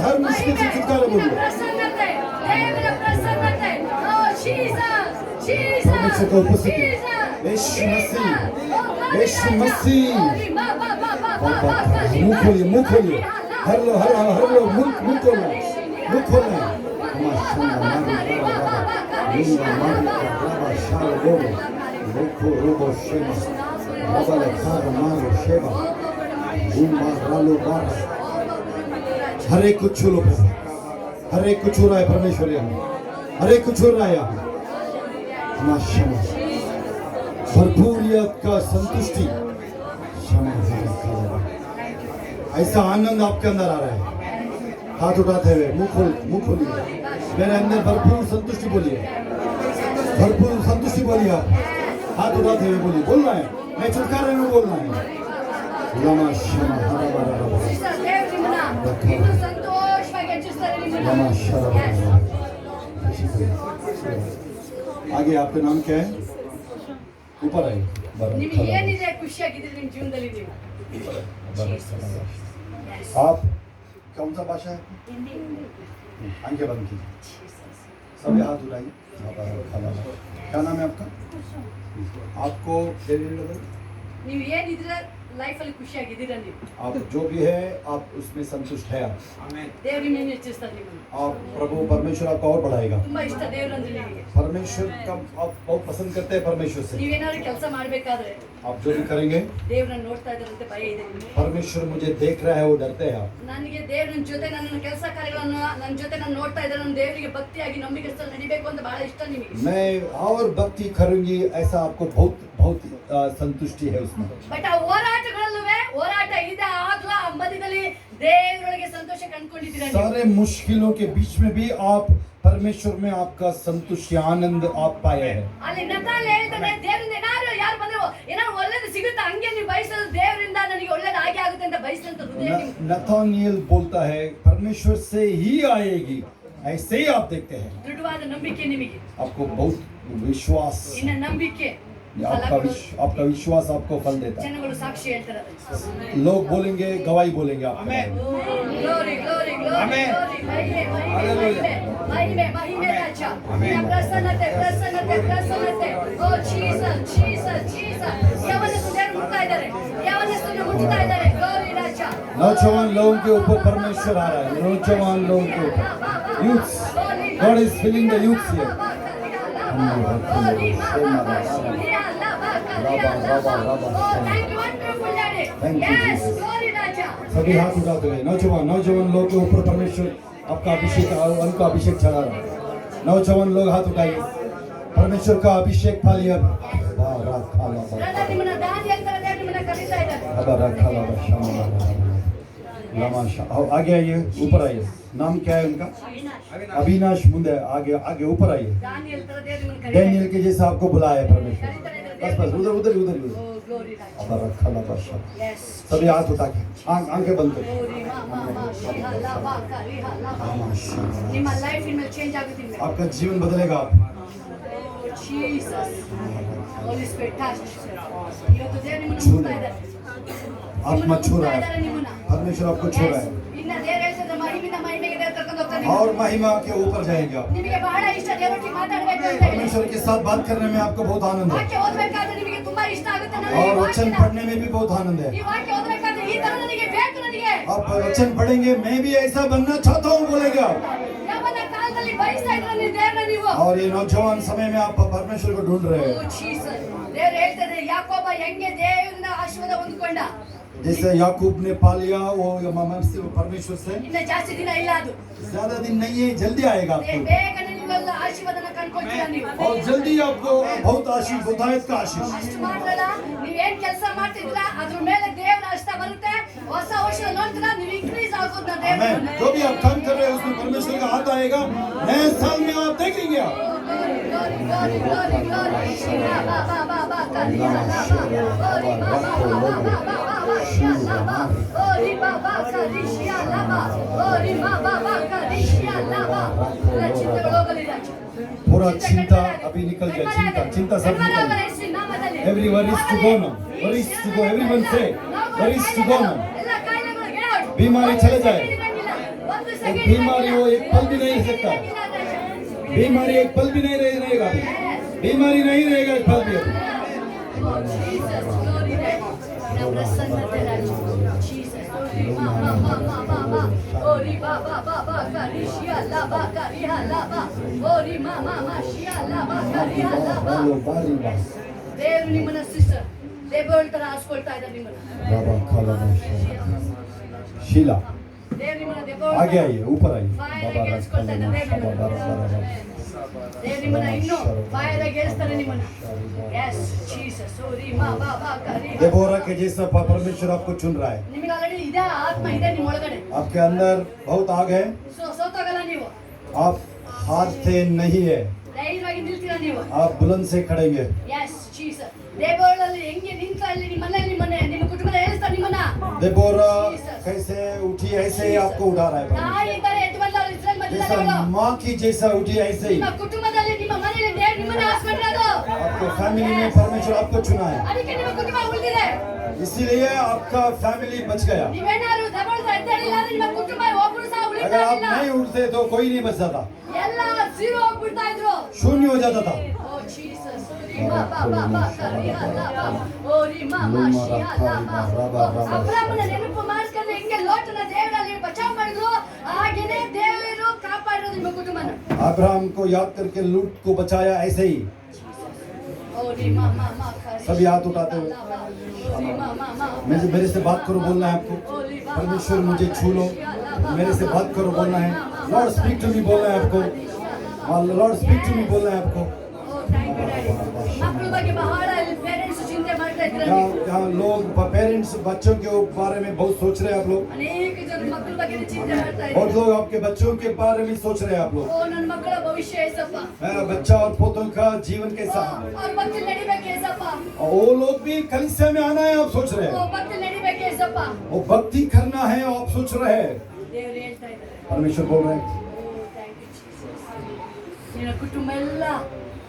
हर मुश्किल से छुटकारा बोलिए। ಪ್ರಸನ್ನತೆ, ದೇವರ ಪ್ರಸನ್ನತೆ. Oh, Jesus. परमेश्वर का उपस्थिति, यीशु मसीह। मुंह खोलिए, हर लो मुंह खोलना। हर एक कुछ छू लो, हर एक कुछ छू रहा है परमेश्वर यहाँ। अरे कुछ हो रहा है यहाँ क्षमा भरपूरियत का संतुष्टि क्षमा ऐसा आनंद आपके अंदर आ रहा है हाथ उठाते हुए मुंह खोलिए मेरे अंदर भरपूर संतुष्टि बोलिए भरपूर संतुष्टि बोलिए आप हाथ उठाते हुए बोलिए बोलना है मैं छुटकारे में बोलना है लमा क्षमा ಸಿಸ್ಟರ್ ದೇವ್ರು ನಿಮ್ಮನ್ನ ಇನ್ನೂ ಸಂತೋಷವಾಗಿ ಹೆಚ್ಚಿಸ್ತಾರೆ ನಿಮ್ಮನ್ನ लमा क्षमा आगे आपका नाम क्या है ऊपर आइए ನಿಮಗೆ ಏನಿದೆ ಖುಷಿಯಾಗಿದ್ದೀರಿ ನಿಮ್ಮ ಜೀವನದಲ್ಲಿ ನೀವು आप कौन सा भाषा है आंखें बंद कीजिए सभी हाथ उठाइए क्या नाम है आपका आपको ನೀವು ಏನಿದ್ರೆ ಲೈಫಲ್ಲಿ ಖುಷಿಯಾಗಿದ್ದೀರಾ ನೀವು आप जो भी है आप उसमें संतुष्ट है आप ದೇವ್ರು ನಿಮ್ಮನ್ನು ಹೆಚ್ಚಿಸ್ತಾರೆ ನಿಮ್ಮನ್ನು आप प्रभु परमेश्वर आपको और बढ़ाएगा ತುಂಬಾ ಇಷ್ಟ ದೇವ್ರಂದ್ರೆ ನಿಮಗೆ परमेश्वर का आप बहुत पसंद करते हैं परमेश्वर से ನೀವೇನಾದ್ರು ಕೆಲಸ ಮಾಡಬೇಕಾದ್ರೆ आप जो भी करेंगे ದೇವ್ರನ್ನ ನೋಡ್ತಾ ಇದ್ದಾರಂತೆ ಭಯ ಇದೆ ನಿಮಗೆ परमेश्वर मुझे देख रहा है वो डरते हैं आप ನನಗೆ ದೇವ್ರ ನನ್ನ ಜೊತೆ ನನ್ನ ಕೆಲಸ ಕಾರ್ಯಗಳನ್ನು ನನ್ನ ಜೊತೆ ನಾನು ನೋಡ್ತಾ ಇದ್ದಾರೆ ನನ್ನ ದೇವರಿಗೆ ಭಕ್ತಿಯಾಗಿ ನಂಬಿಕೆಸ್ತಲ್ಲಿ ನಡಿಬೇಕು ಅಂತ ಬಹಳ ಇಷ್ಟ ನಿಮಗೆ मैं और भक्ति करूंगी ऐसा आपको बहुत बहुत संतुष्टि है उसमें ಬಟ್ ಆ ಹೋರಾಟ ಇದೆ ಆಗ್ಲೂ ಆ ಮಧ್ಯದಲ್ಲಿ ದೇವರೊಳಗೆ ಸಂತೋಷ ಕಂಡುಕೊಂಡಿದ್ದೀರಾ ನೀವು सारे मुश्किलों के बीच में भी आप परमेश्वर में आपका संतुष्टि आनंद आप पाए हैं ಅಲ್ಲಿ ನತಾಲ್ ಹೇಳ್ತಾನೆ ದೇವರಿಂದ ಯಾರು ಬಂದ್ರು ಏನಾದ್ರು ಒಳ್ಳೇದು ಸಿಗುತ್ತೆ ಹಂಗೆ ನೀವು ಬಯಸೋದು ದೇವರಿಂದ ನನಗೆ ಒಳ್ಳೇದು ಹಾಗೆ ಆಗುತ್ತೆ ಅಂತ ಬಯಸಂತ ಹೃದಯ ನಿಮ್ದು. नथानियल बोलता है परमेश्वर से ही आएगी ऐसे ही आप देखते हैं ದೃಢವಾದ ನಂಬಿಕೆ ನಿಮಗೆ आपको बहुत विश्वास ಇನ್ನ ನಂಬಿಕೆ आपका विश्वास आपको फल देता है ಜನಗಳು ಸಾಕ್ಷಿ ಹೇಳ್ತಾರೆ ಅದಕ್ಕೆ. लोग बोलेंगे गवाही बोलेंगे आप Amen. Glory, glory, glory, Amen. glory. Hallelujah. ಮಹಿಮೆ ರಾಜ. ನಿನ್ನ ಪ್ರಸನ್ನತೆ. Oh, Jesus, Jesus, Jesus. ಯವನಸ್ಥರು ಮುಟ್ತಾ ಇದ್ದಾರೆ. Glory ರಾಜ. नौजवान लोगों के ऊपर परमेश्वर आ रहा है नौजवान लोगों के ऊपर youths God is filling the youths here सभी हाथ उठाते हुए नौजवान लोग के ऊपर परमेश्वर आपका अभिषेक उनका अभिषेक चढ़ा रहा है नौजवान लोग हाथ उठाइए परमेश्वर का अभिषेक पा लिया आगे आइए ऊपर आइए नाम क्या है उनका अविनाश मुंडे आगे ऊपर आइए डैनियल के जैसा आपको बुलाया है परमेश्वर बस उधर सभी हाथ उठा के आंखें बंद करो ನಿಮ್ಮ ಲೈಫ್ ಇನ್ಮೇಲೆ ಚೇಂಜ್ ಆಗುತ್ತೆ ಇನ್ಮೇಲೆ. आपका जीवन बदलेगा आप Jesus. Holy Spirit touch. ಇವತ್ತು ದೇವರು ನಿಮ್ಮನ್ನು ಮುಟ್ತಾ ಇದ್ದಾರೆ. आत्मा छू रहा ಇದ್ದಾರೆ है ನಿಮ್ಮನ್ನ. परमेश्वर आपको छू रहा है ಇನ್ನ ದೇವರು ಹೇಳ್ತಿದ್ರೆ ಮಹಿಮೆಯಿಂದ ಮಹಿಮೆಗೆ ದೇವರು ಕರ್ಕೊಂಡು ಹೋಗ್ತಾನೆ ನಿಮ್ಮನ್ನ. और महिमा के ऊपर जाएंगे आप ನಿಮಗೆ ಬಹಳ ಇಷ್ಟ ದೇವರೊಟ್ಟಿಗೆ ಮಾತಾಡಬೇಕು ಅಂತ ಹೇಳಿ. परमेश्वर के साथ बात करने में आपको बहुत आनंद है ವಾಕ್ಯ ಓದಬೇಕಾದ್ರೆ ನಿಮಗೆ ತುಂಬಾ ಇಷ್ಟ ಆಗುತ್ತೆ ನನಗೆ और ಈ वचन ವಾಕ್ಯನ. पढ़ने में भी बहुत आनंद है ಈ ವಾಕ್ಯ ಓದಬೇಕಾದ್ರೆ ಈ ತರ ನನಗೆ ಬೇಕು ನನಗೆ. आप वचन पढ़ेंगे मैं भी ऐसा बनना चाहता हूँ बोलेंगे आप ಯೌವನ ಕಾಲದಲ್ಲಿ ಬಯಸ್ತಾ ಇದ್ರೆ ನೀವು ದೇವರನ್ನ ನೀವು. और ये नौजवान समय में आप परमेश्वर को ढूंढ रहे Oh, हैं Jesus. ದೇವರು ಹೇಳ್ತಾರೆ ಯಾಕೋಬ ಹೆಂಗೆ ದೇವರಿಂದ ಆಶೀರ್ವಾದ ಹೊಂದ್ಕೊಂಡ. जैसे याकूब ने पा लिया वो परमेश्वर से ಇನ್ನ ಜಾಸ್ತಿ ದಿನ ಇಲ್ಲ ಅದು. ज्यादा दिन नहीं है जल्दी आएगा आपको ಬೇಗನೆ ನೀವೆಲ್ಲ ಆಶೀರ್ವಾದನ ಕಂಡ್ಕೊಳ್ತೀರಾ ನೀವು. और जल्दी आपको बहुत आशीष बहुतायत का आशीष ಅಷ್ಟು ಮಾತ್ರಲ್ಲ ನೀವೇನ್ ಕೆಲಸ ಮಾಡ್ತಿದ್ರ ಅದ್ರ ಮೇಲೆ ದೇವರ ಹಸ್ತ ಬರುತ್ತೆ ಹೊಸ ವರ್ಷದ ನಂತರ ನೀವು ಇನ್ಕ್ರೀಸ್ ಆಗೋದು Amen. जो भी आप काम कर रहे हैं उसमें परमेश्वर का हाथ आएगा नए साल में आप देखेंगे आप पूरा चिंता अभी निकल जाए चिंता सब निकल जाए everyone is to go now where is to go everyone say where is to go now बीमारी चले जाए बीमारी वो एक पल भी नहीं रह सकता बीमारी एक पल भी नहीं रहेगा बीमारी नहीं रहेगा एक पल भी ದೇವರು ನಿಮ್ಮನ್ನ ಸಿಸ್ಟರ್ ದೇವರು ತರ ಹಾಸ್ಕೊಳ್ತಾ ಇದ್ದಾರೆ ನಿಮ್ಮನ್ನ शीला ದೇವರು ನಿಮ್ಮನ್ನ ದೇವರು आगे आइए ऊपर आइए ಫೈರ್ ಅಗೇನ್ಸ್ಟ್ ಕೊಡ್ತಾ ಇದ್ದಾರೆ ದೇವರು ದೇವ್ರು ನಿಮ್ಮನ್ನ ಇನ್ನೂ ಬಾಯದಾಗ ಏರಿಸ್ತಾನೆ ನಿಮ್ಮನ್ನ. Yes, Jesus. Oh, Rima, ba, ba, ka, Rima. Deborah के जैसा परमेश्वर आपको चुन रहा है. ನಿಮಗೆ ಆಲ್ರೆಡಿ ಇದೆ ಆತ್ಮ ಇದೆ ನಿಮ್ಮ ಒಳಗಡೆ. आपके अंदर बहुत आग है. ಸೋತಾಗಲ್ಲ ನೀವು. आप हारते नहीं है. ಧೈರ್ಯವಾಗಿ ನಿಲ್ತೀರಾ ನೀವು. आप बुलंद से खड़ेंगे. Yes, Jesus. ದೇವರಲ್ಲಿ ಹೆಂಗೆ ನಿಂತ ಇಲ್ಲಿ ನಿಮ್ಮ ಮನೆಯಲ್ಲಿ ನಿಮ್ಮ ಕುಟುಂಬದ ಏರಿಸ್ತಾನೆ ನಿಮ್ಮನ್ನ. देबोरा कैसे उठी ऐसे ही आपको उठा रहा है. ತಾಯಿ ಇದ್ದಾರೆ ಎದ್ದು ಬಂದವರು ಇಸ್ರಾಯೇಲ್ जैसा ಮಧ್ಯದಲ್ಲಿ माँ की जैसा उठी ऐसे ही ನಿಮ್ಮ ಕುಟುಂಬದಲ್ಲಿ ನಿಮ್ಮ ಮನೆಯಲ್ಲಿ ದೇವರು ನಿಮ್ಮನ್ನ ಆಸ್ಪತ್ರೆದು. आपके फैमिली में परमेश्वर आपको चुना है. ಅದಕ್ಕೆ ನಿಮ್ಮ ಕುಟುಂಬ ಉಳಿದಿದೆ. इसीलिए आपका फैमिली बच गया. ನೀವೇನಾದ್ರು ದಬಳ್ತಾ ಎದ್ದೇಳಿಲ್ಲ ಅಂದ್ರೆ ನಿಮ್ಮ ಕುಟುಂಬ ಒಬ್ಬರು ಸಹ ಉಳಿತಾ अगर आप ಇಲ್ಲ. नहीं उठते तो कोई नहीं बचता था. ಎಲ್ಲ ಜೀರೋ ಆಗ್ಬಿಡ್ತಾ ಇದ್ರು. शून्य हो जाता था. ಓ ಜೀಸಸ್ ರಿಮಾ ಬಾ ಬಾ ಬಾ ಕರಿಯಾ ಲಾ ಬಾ ಓ ರಿಮಾ ಮಾಶಿಯಾ ಲಾ ಬಾ. ಅಬ್ರಾಮನ ನೆನಪು ಮಾಡಿಸ್ಕೊಂಡ್ರೆ ಹೆಂಗೆ ಲೋಟನ ದೇವರಲ್ಲಿ ಬಚಾವ್ ಮಾಡಿದ್ರು ಹಾಗೇನೇ ದೇವರು ಕಾಪಾಡಿದ್ರು ನಿಮ್ಮ ಕುಟುಂಬನ. अब्राहम को याद करके लूट को बचाया ऐसे ही. ಓ ರಿಮಾ ಮಾ ಮಾ ಕರಿಯಾ सभी हाथ उठाते हुए ರಿಮಾ ಮಾ मಾ मेरे से बात करो बोलना है आपको. परमेश्वर मुझे छू लो, मेरे से बात करो बोलना है. लॉर्ड स्पीक टू मी बोलना है आपको. लॉर्ड स्पीक टू मी बोलना है आपको. ಓ ಥ್ಯಾಂಕ್ ಯು ಡ್ಯಾಡಿ. ಮಕ್ಕಳ ಬಗ್ಗೆ ಬಹಳ ಪೇರೆಂಟ್ಸ್ ಚಿಂತೆ ಮಾಡ್ತಾ ಇದ್ದಾರೆ. यहाँ लोग पेरेंट्स बच्चों के बारे में बहुत सोच रहे हैं आप लोग. ಅನೇಕ ಜನ ಮಕ್ಕಳ ಬಗ್ಗೆ ಚಿಂತೆ ಮಾಡ್ತಾ बहुत ಇದ್ದಾರೆ. लोग आपके बच्चों के बारे में सोच रहे हैं आप लोग. ಓ ನನ್ನ ಮಕ್ಕಳ ಭವಿಷ್ಯ ಏಸಪ್ಪ. मेरा बच्चा और पोतों का जीवन कैसा है. ಅವ್ರ ಭಕ್ತಿ ನಡಿಬೇಕು ಏಸಪ್ಪ. और वो लोग भी कलीसिया में आना है आप सोच रहे ಓ हैं. ಭಕ್ತಿ ನಡಿಬೇಕು ಏಸಪ್ಪ. वो भक्ति करना है आप सोच रहे हैं. ದೇವರು ಹೇಳ್ತಾ ಇದ್ದಾರೆ. परमेश्वर बोल रहे हैं ಓ ಥ್ಯಾಂಕ್ ಯು ಜೀಸಸ್. ನಿನ್ನ ಕುಟುಂಬ ಎಲ್ಲ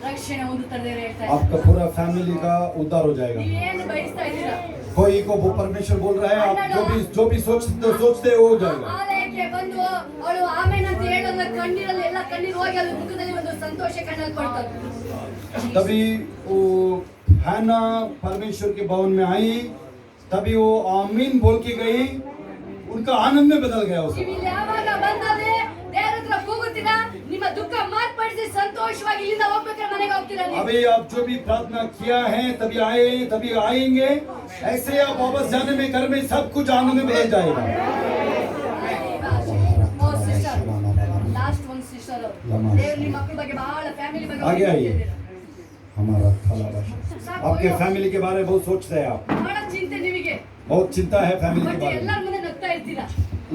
ರಕ್ಷಣೆ ಹೊಂದುತ್ತಾರೆ ದೇವರು ಹೇಳ್ತಾ ಇದ್ದಾರೆ. आपका पूरा फैमिली का उद्धार हो जाएगा. ನೀವೇನು ಬಯಸ್ತಾ ಇದ್ದೀರಾ? कोई को वो परमेश्वर बोल रहा है आप जो भी सोचते हो जाएगा. ಆಲಯಕ್ಕೆ ಬಂದು ಅವಳು ಆಮೇನ್ ಅಂತ ಹೇಳೋದ್ರ ಕಣ್ಣೀರಲ್ಲಿ ಎಲ್ಲ ಕಣ್ಣೀರು ಹೋಗಿ ಅಲ್ಲಿ ಮುಖದಲ್ಲಿ ಒಂದು ಸಂತೋಷ ಕಣ್ಣಲ್ಲಿ ಕೊಡ್ತಾರೆ. तभी वो हैना परमेश्वर के भवन में आई, तभी वो आमीन बोल के गई, उनका आनंद में बदल गया उसका. ನೀವು ಇಲ್ಲಿ ಯಾವಾಗ ಬಂದಾದ್ರೆ ದೇವರ ಹತ್ರ ಕೂಗುತ್ತೀರಾ, ನಿಮ್ಮ ದುಃಖ ಮಾರ್ಪಡಿಸಿ ಸಂತೋಷವಾಗಿ ಇಲ್ಲಿಂದ ಹೋಗ್ಬೇಕಾದ್ರೆ ಮನೆಗೆ ಹೋಗ್ತೀರಾ ನೀವು. अभी आप जो भी प्रार्थना किया है तभी आएंगे. ऐसे ही आप वापस जाने में घर में सब कुछ आनंद में बदल जाएगा. ಓ ಸಿಸ್ಟರ್, ಲಾಸ್ಟ್ ಒನ್ ಸಿಸ್ಟರ್, ದೇವರು ನಿಮ್ಮ ಮಕ್ಕಳ ಬಗ್ಗೆ ಬಹಳ ಫ್ಯಾಮಿಲಿ ಬಗ್ಗೆ आगे आइए. ಹೇಳ್ತಿದ್ದೀರಾ. हमारा थाला भाषा आपके फैमिली के बारे में बहुत सोचते हैं आप. ಬಹಳ ಚಿಂತೆ ನಿಮಗೆ. बहुत चिंता है फैमिली के ಮತ್ತೆ बारे में. ಎಲ್ಲರ ಮುಂದೆ ನಗ್ತಾ ಇರ್ತೀರಾ.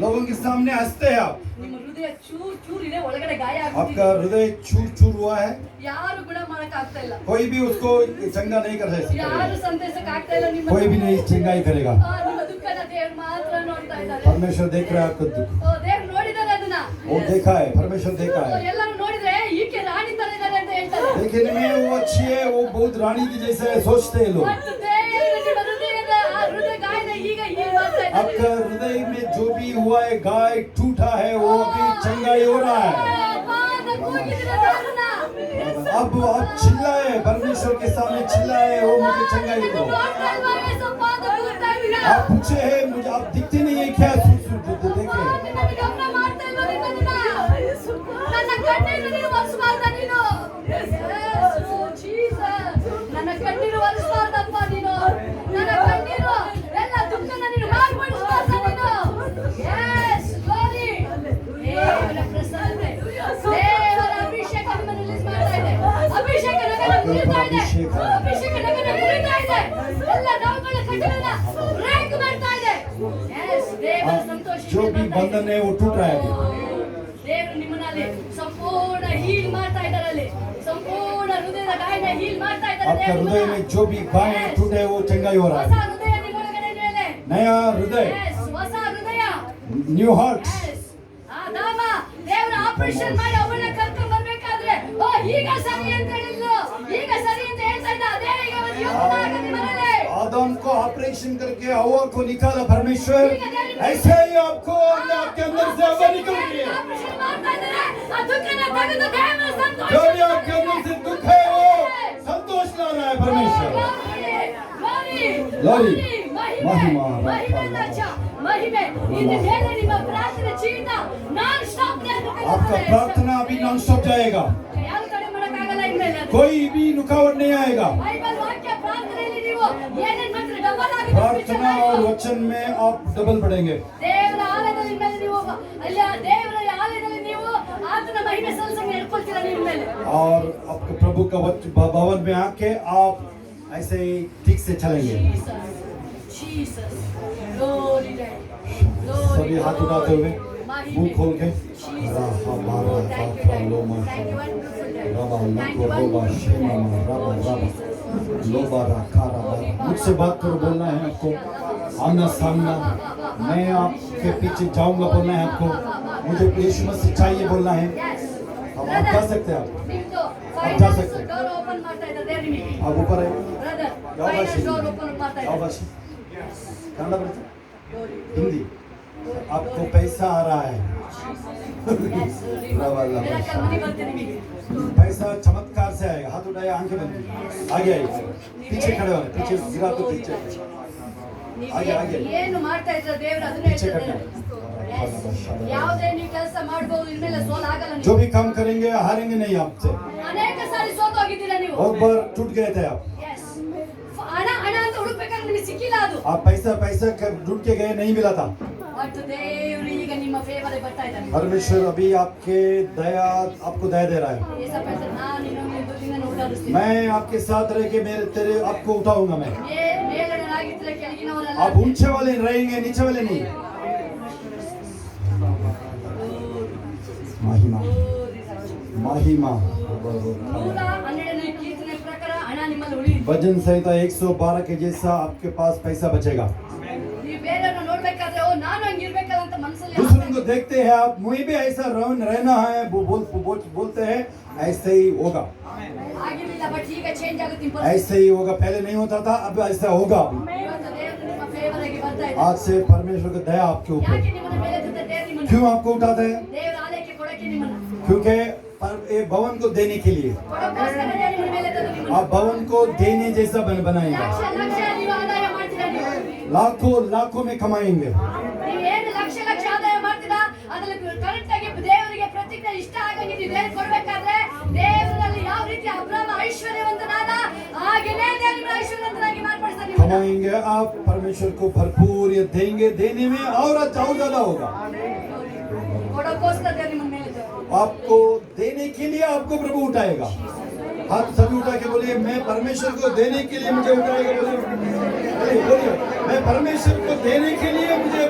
लोगों के सामने हंसते हैं आप. ನಿಮ್ಮ ಹೃದಯ ಚೂರ್ ಚೂರ್ ಇದೆ, ಒಳಗಡೆ ಗಾಯ आपका ಆಗ್ತಿದೆ. हृदय चूर चूर हुआ है. ಯಾರು ಗುಣ ಮಾಡಕ್ ಆಗ್ತಾ ಇಲ್ಲ. कोई भी उसको चंगा नहीं कर सकता. ಯಾರು ಸಂತೈಸಕ್ ಆಗ್ತಾ ಇಲ್ಲ ನಿಮ್ಮ. कोई भी नहीं चंगा ही करेगा. ನಿಮ್ಮ ದುಃಖನ ದೇವರು ಮಾತ್ರ ನೋಡ್ತಾ ಇದ್ದಾರೆ. परमेश्वर देख रहा है आपको दुख. ಓ ದೇವ್ರು ನೋಡಿದ್ದಾರೆ ಅದನ್ನ. वो देखा है, परमेश्वर देखा ಓ, है. ಎಲ್ಲರೂ ನೋಡಿದ್ರೆ ಈಕೆ ರಾಣಿ ತರ ಇದ್ದಾರೆ ಅಂತ ಹೇಳ್ತಾರೆ. देखने में वो अच्छी है, वो बहुत रानी की जैसे है, सोचते हैं लोग. ಮತ್ತು ದೇವರು ನಿಮ್ಮ ಹೃದಯದ ಆ ಹೃದಯ ಗಾಯನ ಈಗ ಹೀಲ್ ಮಾಡ್ತಾ ಇದ್ದಾರೆ. आपका हृदय में जो भी हुआ है, गाय टूटा है, वो अभी चंगा ही हो रहा है. ಅಪ್ಪ, ನಾನು ಕೂಗಿದ್ರೆ ದೇವ್ರನ್ನ. अब आप चिल्लाए, परमेश्वर के सामने चिल्लाए, वो मुझे चंगा ही ನೀವು करो. ನೋಡ್ತಾ ಇಲ್ವಾ ಯೇಸಪ್ಪ ಅಂತ ಕೂಗ್ತಾ ಇದ್ದೀರಾ? आप पूछे है मुझे, आप दिखते नहीं है क्या? देखे ನನಗೆ ಗಮನ ಮಾಡ್ತಾ ಇಲ್ವಾ ನಿನ್ನನ್ನ? ನನ್ನ ಕಣ್ಣೀರು ನೀನು ಒರೆಸಬಾರ್ದ ನೀನು? Yes, oh Jesus. ನನ್ನ ಕಣ್ಣೀರು ಒರೆಸಬಾರ್ದಪ್ಪ ನೀನು. ನನ್ನ ಕಣ್ಣೀರು ಎಲ್ಲ ದುಃಖನ ನೀನು ಮಾರ್ಪಡಿಸಬಾರ್ದ ನೀನು? Yes, glory. ದೇವರ ಪ್ರಸನ್ನತೆ, ದೇವರ ಅಭಿಷೇಕ ನಿಮ್ಮನ್ನು ರಿಲೀಸ್ ಮಾಡ್ತಾ ಇದೆ. ಅಭಿಷೇಕ ನಗರ ಮುರಿತಾ ಇದೆ. ಅಭಿಷೇಕ ನಗರ ಮುರಿತಾ ಇದೆ. ಎಲ್ಲ ನೋವುಗಳ ಕಟ್ಟುಗಳನ್ನ ಬ್ರೇಕ್ ಮಾಡ್ತಾ ಇದೆ. Yes, ದೇವರ ಸಂತೋಷ. जो भी बंधन है वो टूट रहा है अभी. ದೇವರು ನಿಮ್ಮನಲ್ಲಿ ಸಂಪೂರ್ಣ ಹೀಲ್ ಮಾಡ್ತಾ ಇದ್ದಾರೆ. ಅಲ್ಲಿ ಸಂಪೂರ್ಣ ಹೃದಯದ ಗಾಯನ ಹೀಲ್ ಮಾಡ್ತಾ ಇದ್ದಾರೆ. आपका हृदय में जो भी गाय टूटे है वो चंगा ही हो रहा ಹೊಸ है. ಹೃದಯ ನಿಮ್ಮೊಳಗಡೆ ಇದೆ. नया हृदय, Yes, ಹೊಸ ಹೃದಯ. New heart. Yes. ಆದಾಮ ದೇವರ ಆಪರೇಷನ್ ಮಾಡಿ ಅವನ್ನ ಕರ್ಕೊಂಡು ಬರ್ಬೇಕಾದ್ರೆ ಓ ಈಗ ಸರಿ ಅಂತ ಹೇಳಿದ್ರು, ಈಗ ಸರಿ ಅಂತ ಹೇಳ್ತಾ ಇದ್ದ. ಅದೇ ಈಗ ಒಂದು ಯೌವನ ಆಗಲಿ ಮನೆಯಲ್ಲಿ. आदम को ऑपरेशन करके हवा को निकाला परमेश्वर, ऐसे ही आपको आपके अंदर से हवा निकल रही है. ಆಪರೇಷನ್ ಮಾಡ್ತಾ ಇದ್ದಾರೆ. ಆ ದುಃಖನ ತೆಗೆದು ದೇವರ ಸಂತೋಷ. जो भी आपके अंदर से दुख है वो संतोष ला रहा है परमेश्वर. Glory. महिमा. ಮಹಿಮೆ ರಾಜ, ಮಹಿಮೆ. ಇನ್ನು ಮೇಲೆ ನಿಮ್ಮ ಪ್ರಾರ್ಥನೆ ಜೀವಿತ ನಾನ್ ಸ್ಟಾಪ್ आपका प्रार्थना अभी नॉन स्टॉप जाएगा. ಯಾರು ತಡೆ ಮಾಡಕ್ಕಾಗಲ್ಲ ಇನ್ಮೇಲೆ ಅದು. कोई भी रुकावट नहीं आएगा. ಬೈಬಲ್ ವಾಕ್ಯ ಪ್ರಾರ್ಥನೆಯಲ್ಲಿ ನೀವು ಏನೇನ್ ಮಾಡ್ತೀರಿ ಡಬಲ್ ಆಗಿ प्रार्थना और वचन में आप डबल बढ़ेंगे. ದೇವರ ಆಲಯದಲ್ಲಿ ಮೇಲೆ ನೀವು ಅಲ್ಲಿ ದೇವರ ಆಲಯದಲ್ಲಿ ನೀವು ಆತನ ಮಹಿಮೆ ಸಲ್ಲಿಸಂಗೆ చెప్పొచ్చిన నీ ಮೇಲೆ और आपके प्रभु का भवन में आके आप ऐसे ही ठीक से चलेंगे। जीसस ग्लोरी डैडी सभी हाथ उठाते हुए मुंह खोल के मुझसे बात करो, बोलना है आपको आमना सामना। मैं आपके पीछे जाऊंगा, बोलना है आपको। मुझे यीशु मसीह चाहिए, बोलना है। अब आप जा सकते हैं, आप जा सकते हैं। ಡೋರ್ ಓಪನ್ ಮಾಡ್ತಾ ಇದ್ದಾರೆ ದೇವ್ರು ನಿಮಗೆ आप ऊपर आए। ಬ್ರದರ್ ಯಾವ ಭಾಷೆ? ಫೈನಲ್ ಡೋರ್ ಓಪನ್ ಮಾಡ್ತಾ ಯಾವ ಇದ್ದಾರೆ भाषा? कन्नड़ बोलते? हिंदी। आपको पैसा आ रहा है। ಮಿರಾಕಲ್ ಮನಿ ಬರುತ್ತೆ ನಿಮಗೆ पैसा चमत्कार से आएगा। हाथ उठाए, आंखें बंद कीजिए। आगे आइए, पीछे खड़े हो, पीछे गिरा तो पीछे आगे आगे ಏನು ಮಾಡ್ತಾ ಇದ್ರ ದೇವ್ರು ಅದನ್ನೇ पीछे ಹೇಳ್ತಾರೆ खड़े। ಯಾವುದೇ ನೀವು ಕೆಲಸ ಮಾಡಬಹುದು ಇನ್ಮೇಲೆ ಸೋಲ್ ಆಗಲ್ಲ जो ನೀವು भी काम करेंगे हारेंगे नहीं आपसे। ಅನೇಕ ಸಾರಿ ಸೋತೋಗಿದ್ದೀರಾ ನೀವು बहुत बार टूट गए थे आप। Yes. ಹಣ ಹಣ ಅಂತ ಹುಡುಕ್ಬೇಕಾದ್ರೆ ನಿಮಗೆ ಸಿಕ್ಕಿಲ್ಲ ಅದು आप पैसा पैसा ढूंढ के गए, नहीं मिला था। ಬಟ್ ದೇವ್ರು ಈಗ ನಿಮ್ಮ ಫೇವರ್ ಬರ್ತಾ ಇದ್ದಾನೆ परमेश्वर अभी आपके दया आपको दया दे रहा है। ಏಸಪ್ಪ ಹೇಳ್ತಾರೆ, ನಾನು ಇನ್ನೊಮ್ಮೆ ದುಡ್ಡಿನ ಉಡಾರಿಸ್ತೀನಿ मैं आपके साथ रह के मेरे तेरे आपको उठाऊंगा मैं। ಮೇಲನಾಗಿದ್ರೆ ಕೆಳಗಿನವರಲ್ಲ आप ऊंचे वाले रहेंगे, नीचे वाले नहीं। महिमा महिमा। 112ನೇ ಕೀರ್ತನೆ ಪ್ರಕಾರ ಹಣ ನಿಮ್ಮಲ್ಲಿ ಉಳಿಯಿತು भजन संहिता 112 के जैसा आपके पास पैसा बचेगा। ನೀವು ಬೇರೆಯವ್ರನ್ನ ನೋಡ್ಬೇಕಾದ್ರೆ ಓ ನಾನು ಹಂಗಿರ್ಬೇಕಲ್ಲ ಅಂತ ಮನಸ್ಸಲ್ಲಿ दूसरों को देखते हैं आप, मुझे भी ऐसा रहना है, बोलते हैं, ऐसे ही होगा। ಆಗಿರ್ಲಿಲ್ಲ ಬಟ್ ಈಗ ಚೇಂಜ್ ಆಗುತ್ತೆ ನಿಮ್ಮ ऐसे ही होगा। पहले नहीं होता था, अब ऐसा होगा। ಇವತ್ತು ದೇವ್ರು ನಿಮ್ಮ ಫೇವರ್ ಆಗಿ ಬರ್ತಾ ಇದೆ आज से परमेश्वर का दया आपके ऊपर। ಯಾಕೆ ನಿಮ್ಮನ್ನ ಮೇಲೆ ಎತ್ತುತ್ತೆ ದೇವ್ರು ನಿಮ್ಮನ್ನ क्यों आपको उठाते हैं? ದೇವ್ರ ಆಲಯಕ್ಕೆ ಕೊಡಕ್ಕೆ ನಿಮ್ಮನ್ನ क्योंकि ये भवन को देने के लिए। ಕೊಡೋಕ್ಕೋಸ್ಕರ ದೇವ್ರು ನಿಮ್ಮ ಮೇಲೆ ಎತ್ತುತ್ತೆ ನಿಮ್ಮನ್ನ आप भवन को देने जैसा बनाएगा। ಲಕ್ಷ ಲಕ್ಷ ನೀವು ಆದಾಯ ಮಾಡ್ತೀರಾ ನೀವು लाखों लाखों में कमाएंगे। ನೀವು ಏನು ಲಕ್ಷ ಲಕ್ಷ ಆದಾಯ ಮಾಡ್ತೀರಾ ಅದ್ರಲ್ಲಿ ಕರೆಕ್ಟ್ ಆಗಿ ದೇವರಿಗೆ ಪ್ರತಿಜ್ಞೆ ಇಷ್ಟ ಆಗಂಗೆ ನೀವು ದೇವ್ರಿಗೆ ಕೊಡ್ಬೇಕಾದ್ರೆ ದೇವರಲ್ಲಿ ಯಾವ ರೀತಿ ಅಬ್ರಾಮ ಐಶ್ವರ್ಯವಂತನಾದ ಹಾಗೇನೇ ದೇವ್ರು ನಿಮ್ಮನ್ನ ಐಶ್ವರ್ಯವಂತನಾಗಿ ಮಾರ್ಪಡಿಸ್ತಾನೆ ನಿಮ್ಮನ್ನ. कमाएंगे आप, परमेश्वर को भरपूर ये देंगे, देने में और ज्यादा होगा। ಕೊಡೋಕ್ಕೋಸ್ಕರ ದೇವ್ರು ನಿಮ್ಮನ್ನ ಮೇಲೆ ಎತ್ತುತ್ತೆ. आपको देने के लिए आपको प्रभु उठाएगा। हाथ सभी उठा के बोलिए, मैं परमेश्वर को देने के लिए मुझे उठाएगा। बोलिए बोलिए, मैं परमेश्वर को देने के लिए मुझे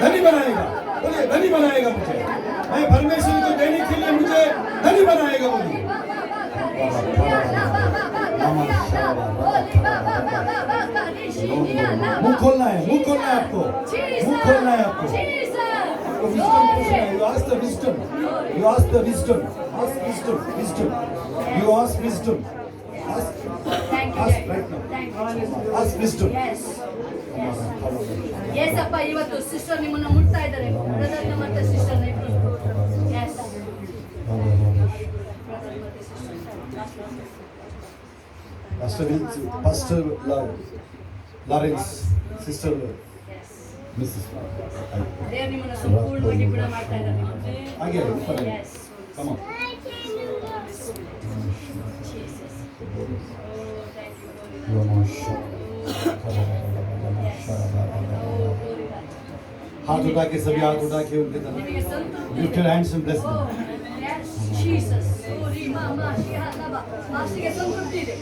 धनी बनाएगा। बोलिए, धनी बनाएगा मुझे। मैं परमेश्वर को देने के लिए मुझे धनी बनाएगा। बोलिए मुंह खोलना है, मुंह खोलना है आपको, मुंह खोलना है आपको। You ask the wisdom. You ask the wisdom. Ask wisdom. Wisdom. You ask wisdom. Ask. Thank you, Ask Daddy. right now. Thank you, Jesus. Ask wisdom. Yes. Yes. Yesappa ಇವತ್ತು ಸಿಸ್ಟರ್ ನಿಮ್ಮನ್ನ ಮುಟ್ತಾ ಇದ್ದಾರೆ ಬ್ರದರ್ನ ಮತ್ತೆ ಸಿಸ್ಟರ್ನ ಇಬ್ರು S Pastor Lawrence, Sister Mrs. ದೇವ್ರು ನಿಮ್ಮನ್ನ ಸಂಪೂರ್ಣವಾಗಿ ಗುಣ ಮಾಡ್ತಾ ಇದ್ದಾರೆ आगे ऊपर आइए. Yes. Come on. Jesus. हाथ उठा के सभी हाथ उठा के उनके तरफ ನಿಮಗೆ ಸಂತೃಪ್ತಿ lift your hands and bless them. Jesus. Glory, Mama, Shihalaba. ಮಾಸ್ಟಿಗೆ ಸಂತೃಪ್ತಿ ಇದೆ.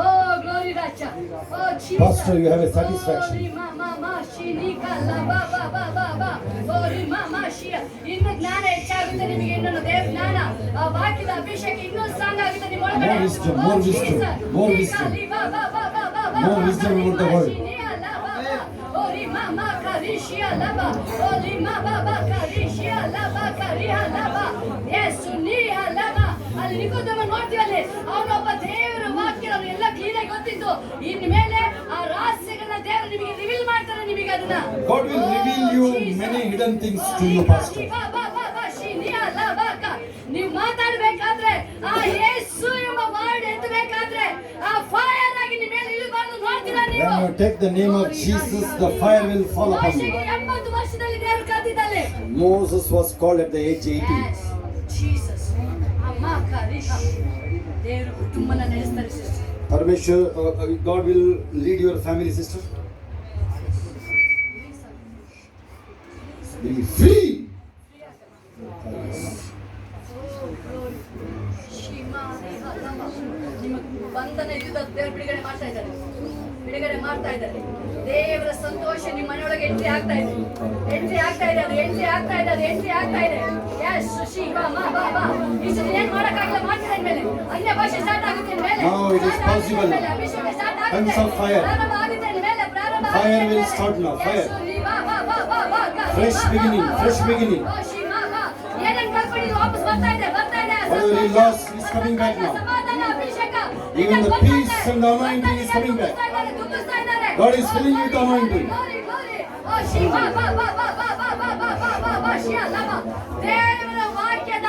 ಓ ಗ್ಲೋರಿ ರಾಜ. ಓ Jesus. Pastor, you have a satisfaction. Glory, Mama, Shinikala, Baba. Glory, Mama, Shia. ಇನ್ನು ಜ್ಞಾನ ಹೆಚ್ಚಾಗುತ್ತೆ ನಿಮಗೆ ಇನ್ನೊಂದು ದೇವ ಜ್ಞಾನ ಆ ವಾಕ್ಯದ ಅಭಿಷೇಕ ಇನ್ನೊಂದು ಸ್ಟ್ರಾಂಗ್ ಆಗುತ್ತೆ ನಿಮ್ಮ ಒಳಗಡೆ. More wisdom, more wisdom, more wisdom. More wisdom about the word. Ori mama karishia laba, ori mama karishia laba, kariha laba, yesu niha laba. ಅಲ್ಲಿ ನಿಕೋದೇಮ ನೋಡ್ತೀವಲ್ಲಿ ಅವನೊಬ್ಬ ದೇವರ ವಾಕ್ಯ ಎಲ್ಲ ಕ್ಲೀನ್ ಆಗಿ ಗೊತ್ತಿದ್ದು ಇನ್ಮೇಲೆ ಆ ರಹಸ್ಯಗಳನ್ನ ದೇವರು ನಿಮಗೆ ರಿವೀಲ್ ಮಾಡ್ತಾರೆ ನಿಮಗೆ ಅದನ್ನ. God will reveal you many hidden things to you, Pastor. ನೀವು ಮಾತಾಡಬೇಕಾದ್ರೆ ಆ ಯೇಸು ಎಂಬ ವರ್ಡ್ ಎತ್ತಬೇಕಾದ್ರೆ ಆ ಫೈರ್ ಆಗಿ ನಿಮ್ಮ ಮೇಲೆ ಇಳಿಬಾರ್ದು ನೋಡ್ತೀರಾ ನೀವು. When you take the name of Jesus, the fire will fall upon ಮೋಶೆಗೆ you. 80 ವರ್ಷದಲ್ಲಿ ದೇವರು ಕಾದಿದ್ದಾನೆ. Moses was called at the age 80. Yes, Jesus. ಅಮ್ಮ ಕರಿಹ. ದೇವರು ಕುಟುಂಬನ ನಡೆಸ್ತಾರೆ sister. Parmeshwar, God will lead your family, sister. Be free. Oh, glory. ಇದ್ದ ದೇವರು ಬಿಡುಗಡೆ ಮಾಡ್ತಾ ಇದ್ದಾರೆ, ಬಿಡುಗಡೆ ಮಾಡ್ತಾ ಇದ್ದಾರೆ. ದೇವರ ಸಂತೋಷ ನಿಮ್ಮ ಮನೆಯೊಳಗೆ ಎಂಟ್ರಿ ಆಗ್ತಾ ಇದೆ, ಎಂಟ್ರಿ ಆಗ್ತಾ ಇದೆ, ಅದು ಎಂಟ್ರಿ ಆಗ್ತಾ ಇದೆ, ಅದು ಎಂಟ್ರಿ ಆಗ್ತಾ ಇದೆ. ಯಸ್ ಶಶಿ ಬಾ ಮಾ ಬಾ ಬಾ. ಈ ಸಲ ಏನ್ ಮಾಡಕ್ಕಾಗಲ್ಲ, ಮಾಡ್ತೀರ ಮೇಲೆ ಅನ್ಯ ಭಾಷೆ ಸ್ಟಾರ್ಟ್ ಆಗುತ್ತೆ ಮೇಲೆ. Now it is possible. ಅಭಿಷೇಕ ಸ್ಟಾರ್ಟ್ ಆಗುತ್ತೆ. Tongues of fire. ಪ್ರಾರಂಭ ಆಗುತ್ತೆ ಮೇಲೆ, ಪ್ರಾರಂಭ ಆಗುತ್ತೆ. Fire will start now. Fire. ಬಾ ಬಾ ಬಾ ಬಾ ಬಾ. Fresh beginning. Fresh beginning. ಏನೇನ್ ಕಳ್ಕೊಂಡಿದ್ದು ವಾಪಸ್ ಬರ್ತಾ ಇದೆ, ಬರ್ತಾ ಇದೆ. Whatever you lost is coming back now. ಸಮಾಧಾನ, ಅಭಿಷೇಕ. Even the peace and the anointing is coming back. ತುಂಬಿಸ್ತಾ ಇದ್ದಾರೆ. God is filling you with anointing. Glory, glory. ಓ ಶಿವ ಬಾ ಬಾ ಬಾ ಬಾ ಬಾ ಬಾ ಬಾ ಬಾ ಬಾ ಬಾ ಶಿವ ಲವ. ದೇವರ ವಾಕ್ಯದ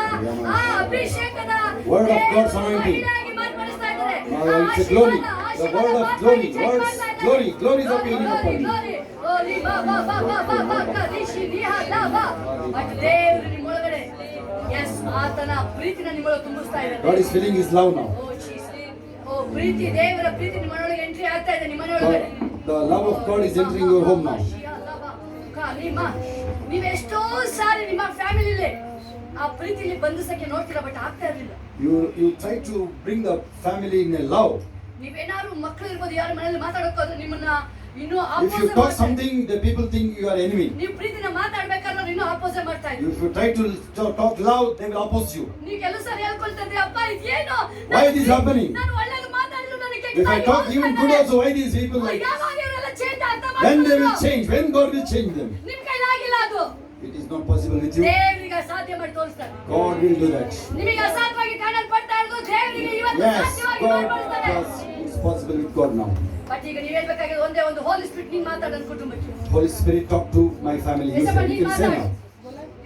ಆ ಅಭಿಷೇಕದ Word of God's anointing. ಮಹಿಳೆಯಾಗಿ ಮಾರ್ಪಡಿಸ್ತಾ ಇದ್ದಾರೆ. Now it's a glory. The word of glory. Words, glory. Glory is appearing upon you. Glory, ಬಾ ಬಾ ಬಾ ಬಾ ಬಾ ಬಾ ಕರಿಶಿ ನಿಹಾ ಲವ. ಬಟ್ ದೇವರು ನಿಮ್ಮೊಳಗಡೆ ಎಸ್ ಆತನ ಪ್ರೀತಿನ ನಿಮ್ಮೊಳಗೆ ತುಂಬಿಸ್ತಾ ಇದ್ದಾರೆ. God is filling His love now. O Jesus. ಓ ಪ್ರೀತಿ, ದೇವರ ಪ್ರೀತಿ ನಿಮ್ಮ ಮನೆಯೊಳಗೆ ಎಂಟ್ರಿ ಆಗ್ತಾ ಇದೆ, ನಿಮ್ಮ ಮನೆಯೊಳಗಡೆ. The love of God is entering your home now. ನೀವೆಷ್ಟೋ ಸಾರಿ ನಿಮ್ಮ ಫ್ಯಾಮಿಲಿಲಿ ಆ ಪ್ರೀತಿಲಿ ಬಂಧಿಸಕ್ಕೆ ನೋಡ್ತೀರಾ, ಬಟ್ ಆಗ್ತಾ ಇರಲಿಲ್ಲ. You try to bring the family in a love. ನೀವೇನಾದ್ರು ಮಕ್ಕಳು ಇರ್ಬೋದು, ಯಾರ ಮನೆಯಲ್ಲಿ ಮಾತಾಡೋದು ನಿಮ್ಮನ್ನ ಇನ್ನೂ If you opposite talk something, the people think you are enemy. ನೀವು ಪ್ರೀತಿನ ಮಾತಾಡ್ಬೇಕಾದ್ರೆ ಇನ್ನೂ ಆಪೋಸಿಟ್ ಮಾಡ್ತಾ ಇದ್ದೀವಿ. If you try to talk loud, they will oppose you. ನೀವು ಕೆಲವು ಸಾರಿ ಹೇಳ್ಕೊಳ್ತಿದ್ರಿ, ಅಪ್ಪ ಇದೇನು Why this happening? ನಾನು ಒಳ್ಳೆದು ಮಾತಾಡಿದ್ರು ನನಗೆ If I talk even good also, why these people like this? ಯಾವಾಗ ಇವರೆಲ್ಲ ಚೇಂಜ್ ಆಗ್ತಾ When they will change, when God will change them. ನಿಮ್ ಕೈಲಾಗಿಲ್ಲ ಅದು. It is not possible with you. ದೇವರಿಗೆ ಸಾಧ್ಯ ಮಾಡಿ ತೋರಿಸ್ತಾರೆ. God will do that. ನಿಮಗೆ ಅಸಾಧ್ಯವಾಗಿ ಕಾಣಲ್ಪಡ್ತಾ ಇರೋದು ದೇವರಿಗೆ ಇವತ್ತು Yes, ಸಾಧ್ಯವಾಗಿ God, ಮಾಡ್ಬಿಡ್ತಾನೆ. yes, it's possible with God now. But ಈಗ ನೀವು ಹೇಳ್ಬೇಕಾಗಿದೆ ಒಂದೇ ಒಂದು, ಹೋಲಿ ಸ್ಪಿರಿಟ್ ನೀನ್ ಮಾತಾಡ ನನ್ನ ಕುಟುಂಬಕ್ಕೆ. Holy Spirit, talk to my family. You Yesappa can ನೀನ್ say ಮಾತಾಡು, now.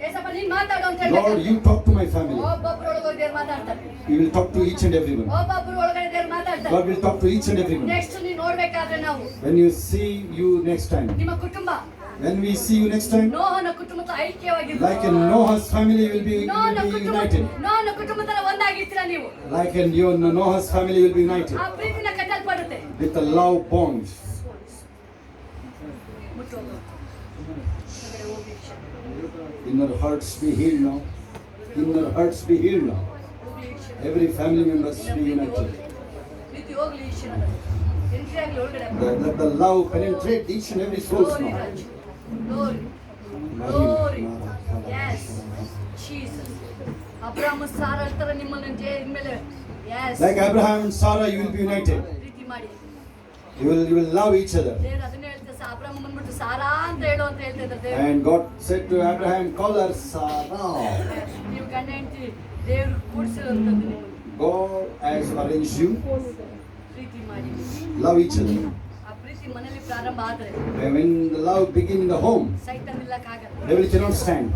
ಏಸಪ್ಪ ನೀನ್ ಮಾತಾಡು ಅಂತ Lord, ಹೇಳ್ಬೇಕು. you talk to my family. ಒಬ್ಬೊಬ್ಬರೊಳಗೆ ದೇವ್ರು ಮಾತಾಡ್ತಾರೆ, We will talk to each and everyone. ಒಬ್ಬೊಬ್ಬರ ಒಳಗಡೆ ದೇವ್ರು ಮಾತಾಡ್ತಾರೆ. God will talk to each and everyone. Next ನೀವು ನೋಡ್ಬೇಕಾದ್ರೆ ನಾವು When you see you next time. ನಿಮ್ಮ ಕುಟುಂಬ When we see you next time, ನೋಹನ ಕುಟುಂಬದ ಐಕ್ಯವಾಗಿರ್ಬೇಕು. like in Noah's family will be united. ನೋಹನ ಕುಟುಂಬದ ಒಂದಾಗಿರ್ತೀರಾ ನೀವು. Like in your Noah's family will be united. ಆ ಪ್ರೀತಿನ ಕಟ್ಟಲ್ಪಡುತ್ತೆ. With the love bond. Inner hearts be healed now. Inner hearts be healed now. Every family member be united. ಪ್ರೀತಿ ಹೋಗ್ಲಿ ಈ ಕ್ಷಣದ. Entry ಆಗ್ಲಿ ಒಳಗಡೆ. Let the love penetrate each and every soul Glory, now. Raj. Glory. Glory. Yes. Jesus. ಅಬ್ರಾಮ Sara ತರ ನಿಮ್ಮನ್ನ ಇನ್ಮೇಲೆ yes. Like Abraham and Sarah, you will be united. ಪ್ರೀತಿ ಮಾಡಿ. You will love each other. ದೇವರು ಅದನ್ನ ಹೇಳ್ತಾರೆ, ಅಬ್ರಾಮ ಬಂದ್ಬಿಟ್ಟು ಸಾರಾ ಅಂತ ಹೇಳು ಅಂತ ಹೇಳ್ತಾ ಇದ್ದಾರೆ ದೇವರು. And God said to Abraham, call her Sarah. ನೀವು ಗಂಡ ಹೆಂಡತಿ ದೇವರು ಕೂಡಿಸಿರೋಂಥದ್ದು ನಿಮ್ಮನ್ನು. God has arranged you. ಪ್ರೀತಿ ಮಾಡಿ. Love each other. ಆ ಪ್ರೀತಿ ಮನೆಯಲ್ಲಿ ಪ್ರಾರಂಭ ಆದ್ರೆ And when the love begin in the home, ಸೈತಾನ್ ನಿಲ್ಲಕ್ಕಾಗಲ್ಲ. devil cannot stand.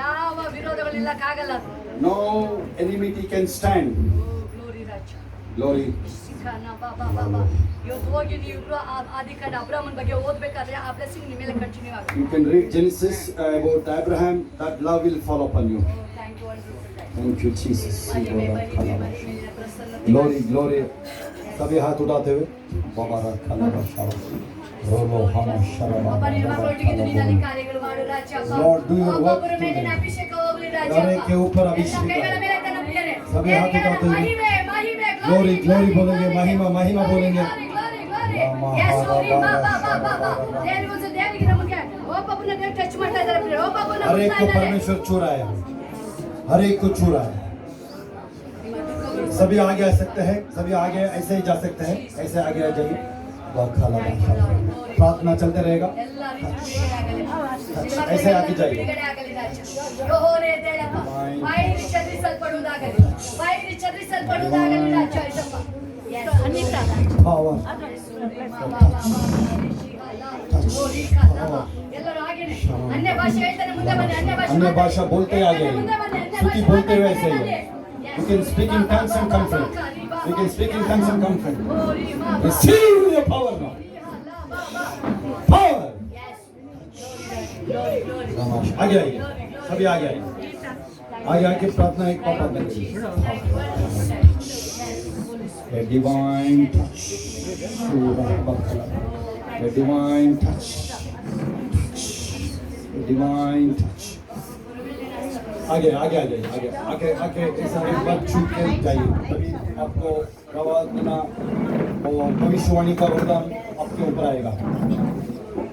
ಯಾವ ವಿರೋಧಗಳು ನಿಲ್ಲಕ್ಕಾಗಲ್ಲ. No enmity can stand. Glory Raja. Glory. ಸಿಖಾನ ಬಾ ಬಾ ಬಾ ಬಾ. ಇವತ್ತು ಹೋಗಿ ನೀವು ಆದಿಕಾಂಡ ಅಬ್ರಾಮನ ಬಗ್ಗೆ ಓದ್ಬೇಕಾದ್ರೆ ಆ ಬ್ಲೆಸ್ಸಿಂಗ್ ನಿಮ್ಮ ಮೇಲೆ ಕಂಟಿನ್ಯೂ ಆಗುತ್ತೆ. You can read Genesis about Abraham. That love will fall upon you. Thank you wonderful. Thank you, Jesus. ಮಹಿಮೆ ಮಹಿಮೆ ಮಹಿಮೆ ಪ್ರಸನ್ನತೆ. Glory, glory. सभी हाथ उठाते हुए बाबा रखा लगा शाबाश रोलो हम शर्मा ಅಪ್ಪ ನಿನ್ನ ಮಕ್ಕಳೊಟ್ಟಿಗೆ ನಿನ್ನ ಅಧಿಕಾರಿಗಳು ಮಾಡು ರಾಜ ಅಪ್ಪ. Lord, do your work ಒಬ್ಬೊಬ್ಬರ ಮೇಲೆ ನಿನ್ನ ಅಭಿಷೇಕ ಹೋಗಲಿ ರಾಜ हर एक ಅಪ್ಪ. के ऊपर ಎಲ್ಲ अभिषेक ಕೈಗಳ हो। ಮೇಲೆ ತನ್ನ ಪ್ರಿಯರೇ. सभी हाथ उठाते हुए ಮಹಿಮೆ ಮಹಿಮೆ Glory, glory बोलेंगे, महिमा महिमा बोलेंगे। Yes, glory, ಬಾ ಬಾ ಬಾ ಬಾ ಬಾ. ದೇವರಿಗೆ ನಮಗೆ ಒಬ್ಬೊಬ್ಬನ ದೇವರು ಟಚ್ ಮಾಡ್ತಾ ಇದ್ದಾರೆ ಪ್ರಿಯರೇ. ಒಬ್ಬೊಬ್ಬನ हर एक को ಮುಟ್ತಾ ಇದ್ದಾರೆ. परमेश्वर छू रहा है हर एक को छू रहा है सभी आगे आ सकते हैं सभी आगे ऐसे ही जा सकते हैं ऐसे आगे आ जाइए प्रार्थना चलते रहेगा ಎಲ್ಲ ರೀತಿಯ ಬಿಡುಗಡೆ ಆಗಲಿ. ऐसे आगे जाइए ಬಿಡುಗಡೆ ಆಗಲಿ ರಾಜ. ಯೆಹೋವನೇ ದೇಳಪ್ಪ. ಬಾಯಿಗೆ ಚದರಿಸಲ್ಪಡುವುದಾಗಲಿ. ಬಾಯಿಗೆ ಚದರಿಸಲ್ಪಡುವುದಾಗಲಿ ರಾಜ ಯೇಸಪ್ಪ. Yes, ಅನಿತಾ. power ಎಲ್ಲರೂ ಹಾಗೇನೆ ಅನ್ಯ ಭಾಷೆ ಹೇಳ್ತಾನೆ ಮುಂದೆ ಬನ್ನಿ. अन्य भाषा बोलते ही आगे स्तुति बोलते हुए ऐसे ही you can speak in tongues and comfort you can speak in tongues and comfort receive your power now power आगे आइए सभी आगे आइए आगे आके प्रार्थना एक पापा करेंगे a divine touch a divine touch a divine touch आगे आगे आ जाइए आगे आगे आगे ऐसा एक बार छू के जाइए तभी आपको आवाज देना वो भविष्यवाणी का वरदान आपके ऊपर आएगा।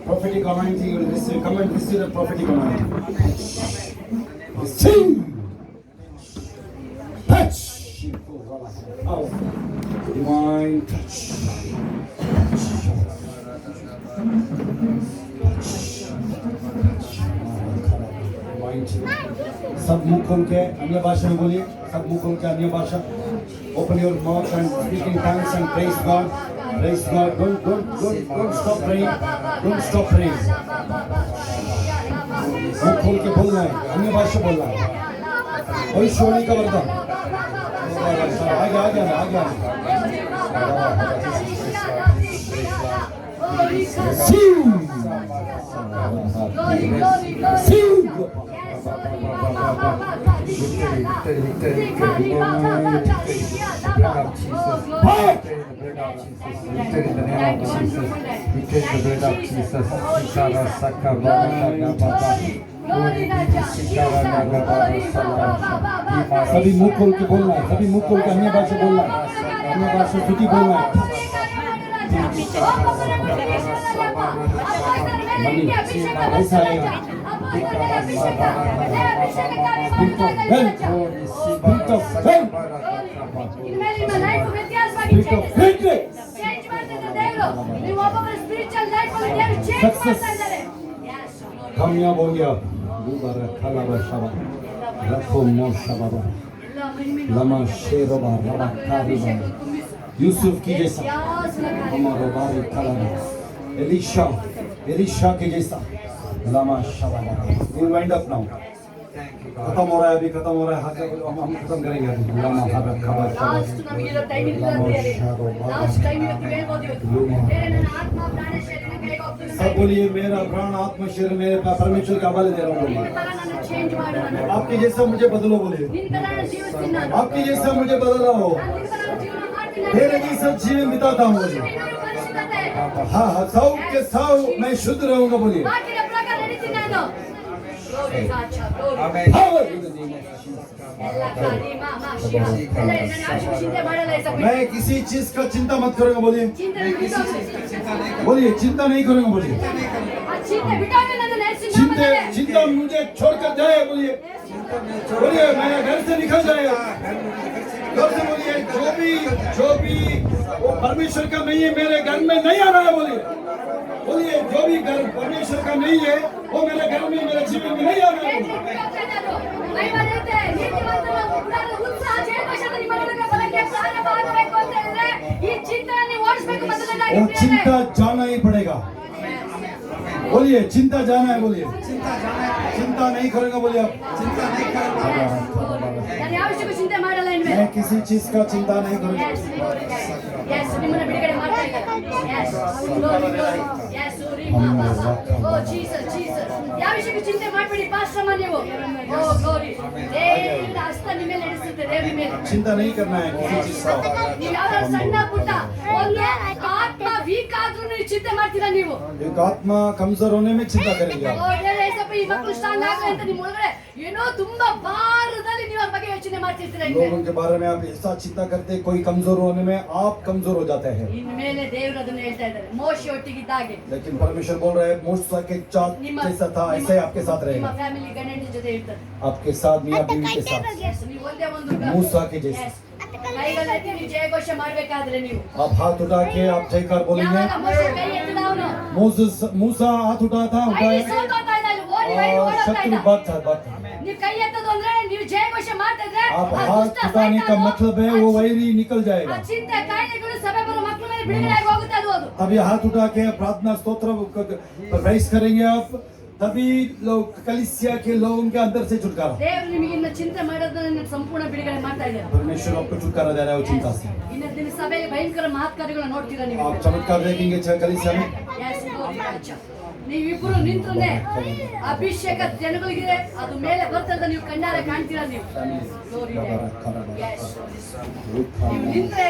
Prophetic anointing, you will receive. Come and receive the prophetic anointing. Receive. Touch. Oh, divine touch. सब मुंह खोल के अन्य भाषा में बोलिए। सब मुंह खोल के अन्य भाषा। Open your mouth and speak in tongues and praise God. Praise God. Don't stop praying. Don't stop praying. मुंह खोल के बोलना है। अन्य भाषा बोलना है। भविष्यवाणी का वरदान। आगे। सभी मुंह खोल के बोलना है। सभी मुंह खोल के अन्य भाषा बोलना है। अन्य भाषा स्तुति बोलना है। ऐसा आएगा। कामयाब हो गया। लमा शेरोबा रबा कारिबा यूसुफ की जैसा हमारा बारी कलाबा एलिशा के जैसा लमा शबाबा। You wind up now. खत्म हो रहा है। अभी खत्म हो रहा है। हम खत्म करेंगे अभी। लमा हबा खबा लास्ट ನಮಗೆ ಟೈಮಿಂಗ್ ಇರುತ್ತೆ लास्ट टाइम ಇವತ್ತು ಹೇಳ್ಬೋದು ಬೇರೆ ನನ್ನ ಆತ್ಮ ಪ್ರಾಣ ಶರೀರ ಕೈಗೆ ಹೋಗ್ತೀನಿ सब बोलिए मेरा प्राण आत्मा शरीर मेरे परमेश्वर के हवाले दे रहा हूँ। ನನ್ನ ಚೇಂಜ್ ಮಾಡು ನನ್ನ आपके जैसा मुझे बदलो बोलिए। ನಿನ್ನ ತರ ನಾನು ಜೀವಿಸ್ತೀನಿ ನಾನು आपके जैसा मुझे बदलो हो। ನಿನ್ನ ತರ ನಾನು ಜೀವನ ಮಾಡ್ತೀನಿ मेरे जैसा जीवन बिताता हूँ बोलिए। ಪರಿಶುದ್ಧತೆ हाँ सौ के सौ मैं शुद्ध रहूंगा बोलिए। ವಾಕ್ಯದ ಪ್ರಕಾರ ನಡೀತೀನಿ ನಾನು ಗ್ಲೋರಿ ಸಾಚಾ ಗ್ಲೋರಿ Amen. Power. ಎಲ್ಲ ಕರಿಮಾ ಮಾಶಿಯ ಎಲ್ಲ ನನ್ನ ಆಶೀರ್ವಾದ ಚಿಂತೆ ಮಾಡಲ್ಲ ऐसा मैं किसी चीज का चिंता मत करूंगा बोलिए। ಚಿಂತೆ ಬಿಟ್ಟು बोलिए चिंता नहीं करूंगा बोलिए। ಆ ಚಿಂತೆ ಬಿಟ್ಟು ನನ್ನ ಹೆಸರಿನ चिंता मुझे छोड़कर जाए बोलिए। बोलिए मेरा घर से निकल जाए। घर से बोलिए जो भी वो परमेश्वर का नहीं है मेरे घर में नहीं आना है बोलिए। बोलिए जो भी घर परमेश्वर का नहीं है वो मेरे घर में मेरे जीवन में नहीं आना है। ಮಹಿಮಾ ದೇವತೆ ನೀತಿವಂತನ ಉಗ್ರರ ಉತ್ಸಾಹ ಜಯಘೋಷದ ನಿಮ್ಮ ಮೂಲಕ ಬಲಕ್ಕೆ ಪ್ರಾರಂಭವಾಗಬೇಕು ಅಂತ ಹೇಳಿದ್ರೆ ಈ ಚಿಂತನೆ ನೀವು ಓಡಿಸಬೇಕು ಮೊದಲನೇದಾಗಿ वो चिंता जाना ही पड़ेगा। बोलिए चिंता जाना है बोलिए। चिंता नहीं करूंगा बोलिए आप। ನಾನು ಯಾವ ವಿಷಯಕ್ಕೂ ಚಿಂತೆ ಮಾಡಲ್ಲ ಇನ್ಮೇಲೆ मैं किसी चीज का चिंता नहीं करूंगा। ಯೆಸ್ ನಿಮ್ಮನ್ನ ಬಿಡುಗಡೆ ಮಾಡ್ತಾ ಇದ್ದಾರೆ ಯೆಸ್ ಗ್ಲೋರಿ ಗ್ಲೋರಿ ಯೆಸ್ ಓ ಜೀಸಸ್ ಯಾವ ವಿಷಯಕ್ಕೂ ಚಿಂತೆ ಮಾಡಬೇಡಿ ಪಾಸ್ಟರ್ ಅಮ್ಮ ನೀವು ಓ ಗ್ಲೋರಿ ದೇವರ ಹಸ್ತ ನಿಮ್ಮ ಮೇಲೆ ನಡೆಸುತ್ತೆ ದೇವರ ಮೇಲೆ चिंता नहीं करना है किसी चीज का। ನೀವು ಯಾವ್ದಾದ್ರು ಸಣ್ಣ ಪುಟ್ಟ ಒಂದು ಆತ್ಮ ವೀಕ್ ಆದ್ರೂ ನೀವು ಚಿಂತೆ ಮಾಡ್ತೀರಾ ನೀವು एक आत्मा कमजोर होने में चिंता करेंगे आप। ಓ ದೇವರೇ ಸ್ವಲ್ಪ ಈ ಮಕ್ಕಳು ಸ್ಟ್ರಾಂಗ್ ಆಗಲಿ ಅಂತ ನಿಮ್ಮ ಒಳಗಡೆ ಏನೋ ತುಂಬಾ ಭಾರದಲ್ಲಿ ನೀವು ಅವ್ರ ಬಗ್ಗೆ ಯೋಚನೆ ಮಾಡ್ತಿರ್ತೀರಾ लोगों के बारे में आप ऐसा चिंता करते हैं कोई कमजोर होने में आप कमजोर हो जाते हैं। ಇನ್ಮೇಲೆ ದೇವರು ಅದನ್ನ ಹೇಳ್ತಾ ಇದ್ದಾರೆ ಮೋಶೆ ಒಟ್ಟಿಗಿದ್ದಾಗೆ लेकिन परमेश्वर बोल रहे हैं मूसा के चाँद जैसा था ऐसे ही आपके साथ ನಿಮ್ಮ रहेगा। ಫ್ಯಾಮಿಲಿ ಗಂಡನ ಜೊತೆ ಇರ್ತಾರೆ आपके साथ मियाँ बीवी के साथ Yes, ನೀವು ಒಂದೇ ಒಂದು मूसा के जैसे। Yes. ಕೈಗಳನ್ನ ನೀವು ಜಯಘೋಷ ಮಾಡ್ಬೇಕಾದ್ರೆ ನೀವು आप हाथ उठा के आप जयकार बोलेंगे। ಯಾವಾಗ ಮೋಶೆ ಕೈ ಎತ್ತಿದ ಅವನು मूसा हाथ उठा था ಐದು उठाए ಸೋಲ್ತಾ ಇದ್ದ ಅಲ್ಲಿ ಓಡಿ और ಓಡೋಗ್ತಾ शत्रु ಇದ್ದ बात था। ನೀವು ಕೈ ಎತ್ತದು ಅಂದ್ರೆ ನೀವು ಜಯಘೋಷ ಮಾಡ್ತಾ ಇದ್ರೆ आप ಆ हाथ ದುಷ್ಟ उठाने का ಸೈತಾನು, मतलब है वो वैरी निकल ಆ जाएगा। ಚಿಂತೆ ಕಾಯಿಲೆಗಳು ಸಭೆ ಬರೋ ಮಕ್ಕಳ ಮೇಲೆ ಬಿಡುಗಡೆ ಆಗಿ ಹೋಗುತ್ತೆ ಅದು तभी हाथ उठा के प्रार्थना स्तोत्र प्राइस करेंगे आप। तभी लोग कलिसिया के लोगों के अंदर से छुटकारा। ದೇವರು ನಿಮಗೆ ಇನ್ನ ಚಿಂತೆ ಮಾಡೋದನ್ನ ಸಂಪೂರ್ಣ ಬಿಡುಗಡೆ ಮಾಡ್ತಾ ಇದ್ದಾರೆ परमेश्वर आपको छुटकारा दे रहा है वो चिंता से। ಇನ್ನ ದಿನ ಸಭೆಯಲ್ಲಿ ಭಯಂಕರ ಮಹತ್ಕಾರ್ಯಗಳನ್ನ ನೋಡ್ತೀರಾ ನೀವು आप चमत्कार देखेंगे कलिसिया में। Yes, Lord, ರಾಜ. ನೀವಿಬ್ರು ನಿಂತ್ರೆ ಅಭಿಷೇಕ ಜನಗಳಿಗೆ ಅದು ಮೇಲೆ ಬರ್ತದ ನೀವು ಕಣ್ಣಾರೆ ಕಾಣ್ತೀರಾ ನೀವು Glory to God. Yes. ನೀವು ನಿಂತ್ರೆ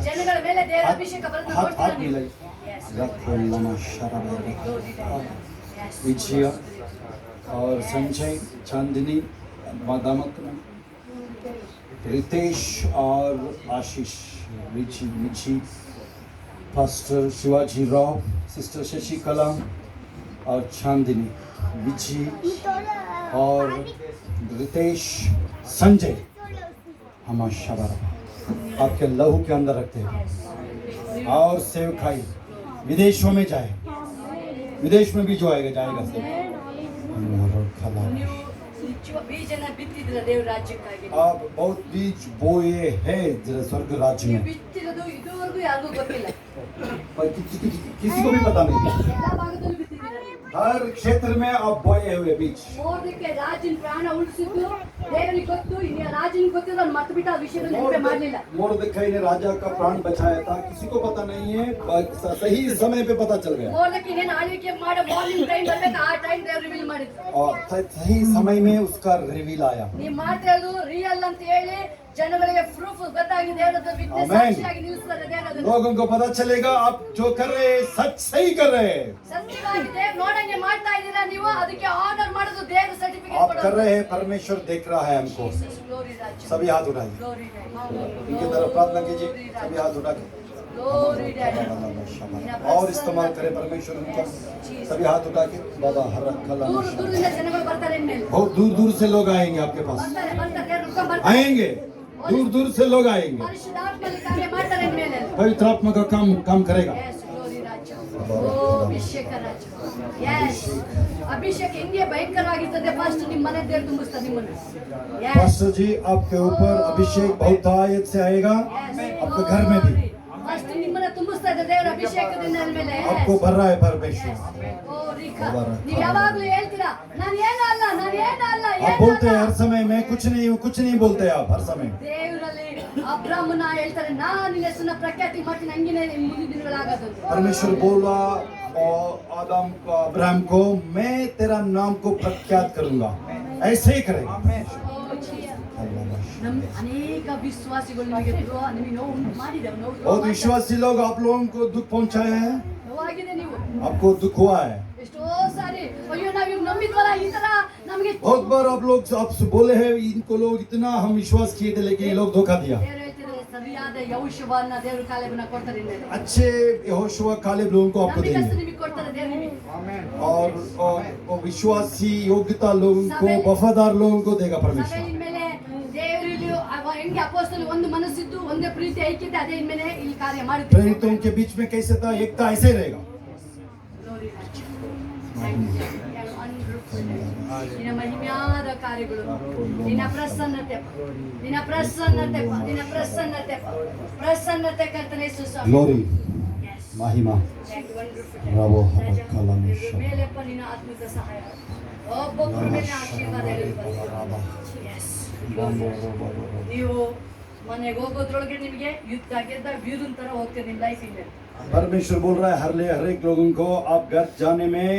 ಜನಗಳ ಮೇಲೆ ದೇವರ ಅಭಿಷೇಕ ಬರ್ತದೆ हाथ ನೋಡ್ತೀರಾ हाथ ನೀವು मिलाई Yes. रखोलमा शराबा Glory to God. Yes. विजय और संजय चांदनी दामक रितेश और आशीष मिची पास्टर शिवाजी राव, सिस्टर शशिकला और चांदिनी, विजी और रितेश, संजय, हम शबारा आपके लहू के अंदर रखते हैं और सेवकाई विदेशों में जाए, विदेश में भी जो आएगा जाएगा सब। ಬೀಜನ ಬಿತ್ತಿದ್ರ ದೇವ್ರ ರಾಜ್ಯಕ್ಕಾಗಿ आप बहुत बीज बोए हैं स्वर्ग राज्य में, ಬಿತ್ತಿರೋದು ಇದುವರೆಗೂ ಯಾರಿಗೂ ಗೊತ್ತಿಲ್ಲ. पर किसी को भी पता नहीं। ಎಲ್ಲ ಭಾಗದಲ್ಲೂ ಬಿತ್ತಿದ್ದೀರಾ ನೀವು. हर क्षेत्र में आप बोए हुए बीज। ಮೋರ್ದೆಕೈ ರಾಜನ ಪ್ರಾಣ ಉಳಿಸಿದ್ದು ದೇವರಿಗೆ ಗೊತ್ತು. ಇನ್ನು ರಾಜನಿಗೆ ಗೊತ್ತಿಲ್ಲ, ಅವ್ನು ಮರ್ತು ಬಿಟ್ಟ ಆ ವಿಷಯದಲ್ಲಿ ನೆನಪೇ ಮಾಡಲಿಲ್ಲ. मोर्दೆಕೈ ने राजा का प्राण बचाया था, किसी को पता नहीं है, सही समय पे पता चल गया ಮೋರ್ದೆಕೈ ಏನು ಆಳ್ವಿಕೆ ಮಾಡೋ ಮಾರ್ನಿಂಗ್ ಟೈಮ್ ಬರ್ಬೇಕು, ಆ ಟೈಮ್ ದೇವ್ರು ರಿವೀಲ್ ಮಾಡಿದ್ರು. और सही समय में उसका रिवील आया। ನೀವು ಮಾಡ್ತಾ ಇರೋದು ರಿಯಲ್ ಅಂತ ಹೇಳಿ ಜನಗಳಿಗೆ ಪ್ರೂಫ್ ಗೊತ್ತಾಗಿ ದೇವರದ ವಿಟ್ನೆಸ್ Amen. ಸಾಕ್ಷಿಯಾಗಿ ನಿಲ್ಲಿಸ್ತಾರೆ ದೇವರನ್ನು. लोगों को पता चलेगा आप जो कर रहे हैं सच सही कर रहे हैं। ಸತ್ಯವಾಗಿ ದೇವ್ರು ನೋಡಂಗೆ ಮಾಡ್ತಾ ಇದ್ದೀರಾ ನೀವು, ಅದಕ್ಕೆ ಆನರ್ ಮಾಡೋದು ದೇವ್ರ ಸರ್ಟಿಫಿಕೇಟ್ आप कर ಕೊಡೋದು. रहे हैं, परमेश्वर देख रहा है हमको। Glory ರಾಜ್ಯ. सभी हाथ उठाइए, Glory ರಾಜ್ಯ. उनकी तरफ प्रार्थना कीजिए, सभी हाथ उठा के Glory ರಾಜ್ಯ. और इस्तेमाल करें परमेश्वर उनका। सभी हाथ उठा के बाबा हर ದೂರ ದೂರದಿಂದ ಜನಗಳು ಬರ್ತಾರೆ ಇನ್ಮೇಲೆ. बहुत दूर दूर से लोग आएंगे आपके पास, ಬರ್ತಾರೆ ದೇವ್ರು ಹುಡ್ಕೊಂಡ್ ಬರ್ತಾರೆ. आएंगे दूर दूर से लोग आएंगे। ಪರಿಶುದ್ಧಾತ್ಮದಲ್ಲಿ ಕಾರ್ಯ ಮಾಡ್ತಾರೆ ಇನ್ಮೇಲೆ. पवित्र आत्मा का काम करेगा। Yes, glory ರಾಜ್ಯ. ಓ ಅಭಿಷೇಕ ರಾಜ್ಯ. Yes. ಅಭಿಷೇಕ ಹೆಂಗೆ ಭಯಂಕರವಾಗಿರ್ತದೆ, ಫಸ್ಟ್ ನಿಮ್ಮ ಮನೆ ದೇವ್ರು ತುಂಬಿಸ್ತಾರೆ ನಿಮ್ಮನ್ನು. Yes. पास्टर जी आपके ऊपर अभिषेक बहुत आयत से आएगा, आपके घर में भी ಫಸ್ಟ್ ನಿಮ್ಮನ್ನ ತುಂಬಿಸ್ತಾ ಇದೆ ದೇವರ ಅಭಿಷೇಕದಿಂದ ಅಂದ್ಮೇಲೆ आपको भर रहा है परमेश्वर। ನೀವು ಯಾವಾಗ್ಲೂ ಹೇಳ್ತೀರಾ ನಾನು ಏನೂ ಅಲ್ಲ, ನಾನು ಏನೂ ಅಲ್ಲ, आप बोलते हैं हर समय मैं कुछ नहीं बोलते आप हर समय। ದೇವರಲ್ಲಿ ಅಬ್ರಾಮನ ಹೇಳ್ತಾರೆ ನಾನು ನಿನ್ನ ಹೆಸರನ್ನ ಪ್ರಖ್ಯಾತಿ ಮಾಡ್ತೀನಿ, ಹಂಗಿನೇ ಮುಂದಿನ ದಿನಗಳಾಗೋದು. परमेश्वर बोला और आदम को, अब्राहम को, मैं तेरा नाम को प्रख्यात करूंगा, ऐसे ही करेगा। ಅನೇಕ ವಿಶ್ವಾಸಿಗಳು ನಿಮಗೆ ನಿಮಗೆ ನೋವು ಮಾಡಿದವು, बहुत विश्वासी लोग आप लोगों को दुख पहुंचाए हैं, ನೋವಾಗಿದೆ. ನೀವು आपको दुख हुआ है। ಎಷ್ಟೋ ಸಾರಿ ಅಯ್ಯೋ ನಾವ್ ಇವ್ರು ನಂಬಿದ್ವಲ್ಲ, ಈ ತರ ನಮಗೆ बहुत बार आप लोग आपसे बोले हैं इनको लोग इतना हम विश्वास किए थे लेकिन ये लोग धोखा दिया। ದೇವರು ಹೇಳ್ತಿದ್ದಾರೆ ಸರಿಯಾದ ಯೌಶವನ್ನ ದೇವರು ಕಾಲೇಬನ ಕೊಡ್ತಾರೆ ಇನ್ಮೇಲೆ. अच्छे यहोशुआ कालेब लोगों को आपको ನಂಬಿಕಸ್ತ देंगे ನಿಮಗೆ ಕೊಡ್ತಾರೆ ದೇವರು ನಿಮಗೆ. और विश्वासी योग्यता लोगों को, वफादार लोगों को देगा परमेश्वर। ಸಭೆ ಇನ್ಮೇಲೆ ದೇವರು ಹೆಂಗೆ ಅಪೊಸ್ತಲರು ಒಂದು ಮನಸ್ಸಿದ್ದು ಒಂದೇ ಪ್ರೀತಿ ಐಕ್ಯತೆ, ಅದೇ ಇನ್ಮೇಲೆ ಇಲ್ಲಿ ಕಾರ್ಯ ಮಾಡುತ್ತೆ. प्रेरितों के बीच में कैसे था, एकता ऐसे ही रहेगा। ನಿನ್ನ ಮಹಿಮೆಯಾದ ಕಾರ್ಯಗಳು, ನಿನ್ನ ಪ್ರಸನ್ನತೆ ಕರ್ತನೆ ಸುಸ್ವಾಮಿ. ग्लोरी महिमा रवो ಮೇಲೆಪ್ಪ ನಿನ್ನ ಆತ್ಮಿಕ ಸಹಾಯ ಒಬ್ಬೊಬ್ಬರ ಮೇಲೆ ಆಶೀರ್ವಾದ ಇರಲಿ. ನೀವು ಮನೆಗೆ ಹೋಗೋದ್ರೊಳಗೆ ನಿಮಗೆ ಯುದ್ಧ ಗೆದ್ದ ವೀರನ್ ತರ ಹೋಗ್ತೀರಿ ನಿಮ್ಮ ಲೈಫ್ ಇಂದ. परमेश्वर बोल रहा है हर एक लोगों को आप घर जाने में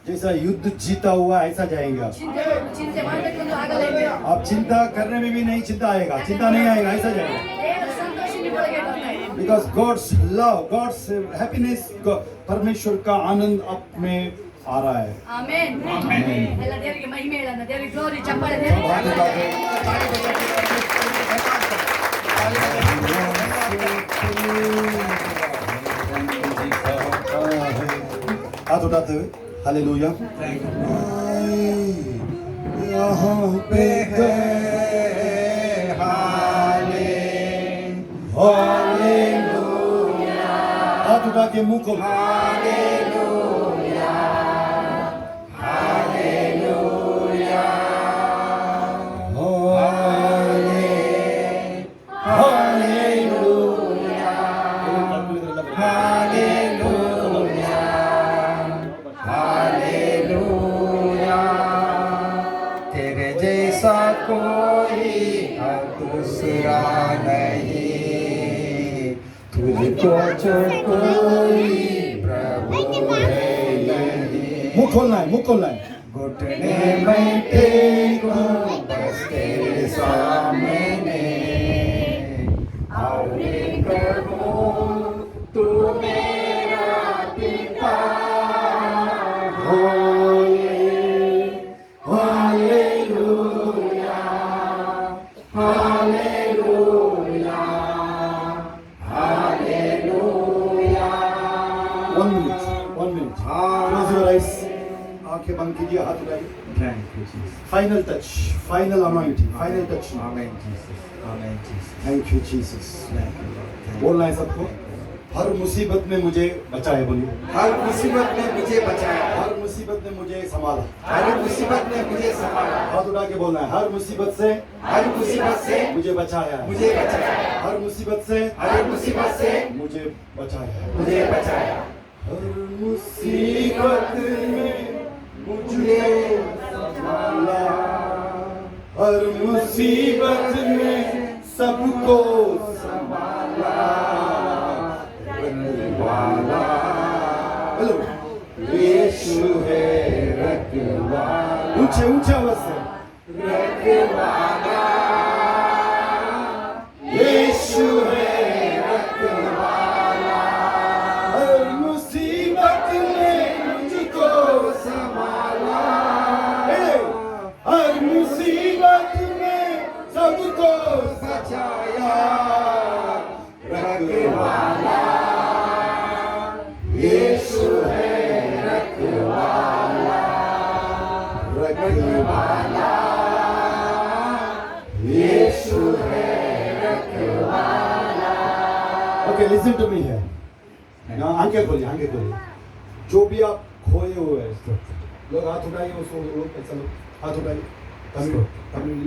जैसा युद्ध जीता हुआ ऐसा जाएंगे आप। ಚಿಂತೆ ಮಾಡಬೇಕು ಅಂತ ಆಗಲ್ಲ ನಿಮಗೆ. आप चिंता करने में भी नहीं चिंता आएगा, चिंता नहीं आएगा, ऐसा जाएगा। ದೇವರ ಸಂತೋಷ ನಿಮ್ಮೊಳಗೆ ಬರ್ತಾ ಇದೆ. Because God's love, God's happiness, परमेश्वर का आनंद आप में आ रहा है। ಆಮೆನ್. ಎಲ್ಲ ದೇವರಿಗೆ ಮಹಿಮೆ ಹೇಳೋಣ, ದೇವರಿಗೆ ಗ್ಲೋರಿ, ಚಪ್ಪಾಳೆ ದೇವರಿಗೆ. हाथ उठाते हुए हालेलुया। यहाँ पे हालेलुया, हाथ उठा के मुंह खोल। Hallelujah, hallelujah, hallelujah, hallelujah, hallelujah. तेरे जैसा कोई दूसरा नहीं, तुझको जो कोई प्रभु है नहीं। मुंह खोलना है, मुंह खोलना है। घुटने में टेको बस तेरे सामने, और कहो तू मेरा पिता। Hallelujah, hallelujah, hallelujah. 1 minute, 1 minute. Close your eyes. आंखें बंद कीजिए, हाथ उठाइए. Thank you, Jesus. Final touch, final anointing, final touch. Amen, Jesus. Amen, Jesus. Thank you, Jesus. Thank you, Lord. Thank you. बोलना है सबको. हर मुसीबत में मुझे बचाए, बोलिए. हर मुसीबत ने मुझे बचाया, हर मुसीबत ने मुझे संभाला. हर मुसीबत ने मुझे संभाला, हाथ उठा के बोलना है. हर मुसीबत से हर मुसीबत से मुझे बचाया. मुझे बचाया, हर मुसीबत से हर मुसीबत से मुझे बचाया. मुझे बचाया, हर मुसीबत में मुझे संभाला. हर मुसीबत में सबको संभाला. रखवाला, हेलो, यीशु है रखवाला. ऊंचे ऊंचे आवाज से. रखवाला, यीशु है रखवाला. हर मुसीबत में मुझको संभाला. हर मुसीबत में सबको बचाया. रखवाला, यीशु है रखवाला. रखवाला, यीशु है रखवाला. ओके, लिसन टू मी है. आंखें खोलिए, आंखें खोलिए. जो भी आप खोए हुए हैं इस वक्त, लोग हाथ उठाइए. उसको लोग ऐसा लोग हाथ उठाइए. तमिल तमिल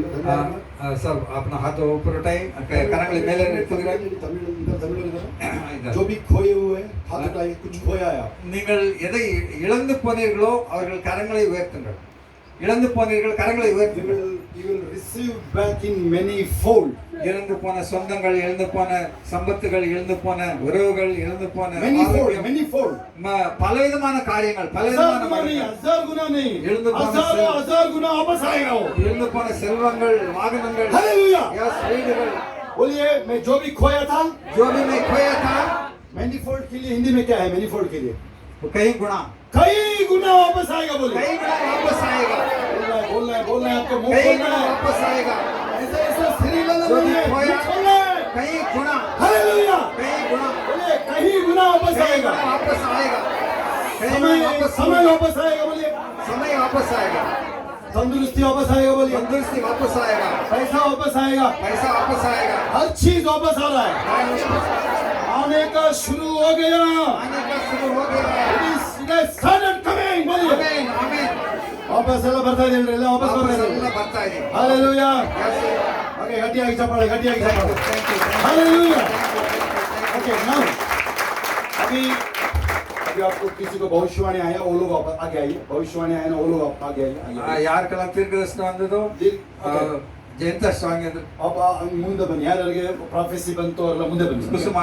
सब अपना हाथ ऊपर उठाए, करंगली मेले ಎತ್ತುತ್ತೀರಾ? तमिल जो भी खोए हुए हैं हाथ उठाइए. कुछ खोया है आप. நீங்கள் எதை இழந்து போனீர்களோ அவர்கள் கரங்களை உயர்த்துங்கள். இழந்து போனீர்கள், கரங்களை உயர்த்துங்கள். You will receive back in many fold. இழந்து போன சொந்தங்கள், இழந்து போன சம்பத்துகள், இழந்து போன உறவுகள், இழந்து போன Many fold, ஆரோக்கியம், many fold. பலவிதமான காரியங்கள், பலவிதமான மகிழ்ச்சிகள். 1000 गुना नहीं, इल्म तो 1000 गुना वापस आएगा वो. இழந்து போன செல்வங்கள், வாகனங்கள், हालेलुया. यस, வீடுகள், बोलिए, मैं जो भी खोया था, जो भी मैं खोया था, many fold के लिए हिंदी में क्या है? many fold के लिए वो कई गुना वापस आएगा. बोलिए, कई गुना वापस आएगा, बोलना है आपको. मुंह कई खोलना गुना है. वापस आएगा, ऐसे ऐसे स्त्री लाला जो भी बोलिए, खोया, मुंह खोलना है. कई गुना, हालेलुया. कई गुना, बोलिए, कहीं गुना वापस कई आएगा. गुना वापस आएगा, कई समय गुना वापस समय वापस आएगा. बोलिए, समय वापस आएगा, तंदुरुस्ती वापस आएगा. बोलिए, तंदुरुस्ती वापस आएगा, पैसा वापस आएगा. पैसा वापस आएगा, हर चीज वापस आ रहा है. आने का शुरू हो गया. आने का शुरू हो गया. It has started coming. बोलिए, ಆಮೆನ್, ಆಮೆನ್. ವಾಪಸ್ ಎಲ್ಲ ಬರ್ತಾ ಇದೆ. ಎಲ್ಲ ವಾಪಸ್ ಬರ್ತಾ ವಾಪಸ್ ಇದೆ. ಎಲ್ಲ ಬರ್ತಾ ಇದೆ. हालेलुया. Yes. ಓಕೆ, ಗಟ್ಟಿಯಾಗಿ ಚಪ್ಪಾಳೆ, ಗಟ್ಟಿಯಾಗಿ Thank you, ಚಪ್ಪಾಳೆ. thank you, thank you. Hallelujah. Thank you, okay, now अभी आपको किसी को भविष्यवाणी आया, वो लोग आगे आइए. भविष्यवाणी आया ना, वो लोग आगे आइए. ಯಾರಿಗೆಲ್ಲ ತೀರ್ಘದರ್ಶನ ಅಂದದ್ದು ಜಯಂತ ಸ್ವಾಮಿ ಅಂದ್ರೆ ಮುಂದೆ ಬನ್ನಿ. ಯಾರಿಗೆ ಪ್ರಾಫೆಸಿ ಬಂತು ಅವರೆಲ್ಲ ಮುಂದೆ ಬನ್ನಿ. ಕುಸುಮ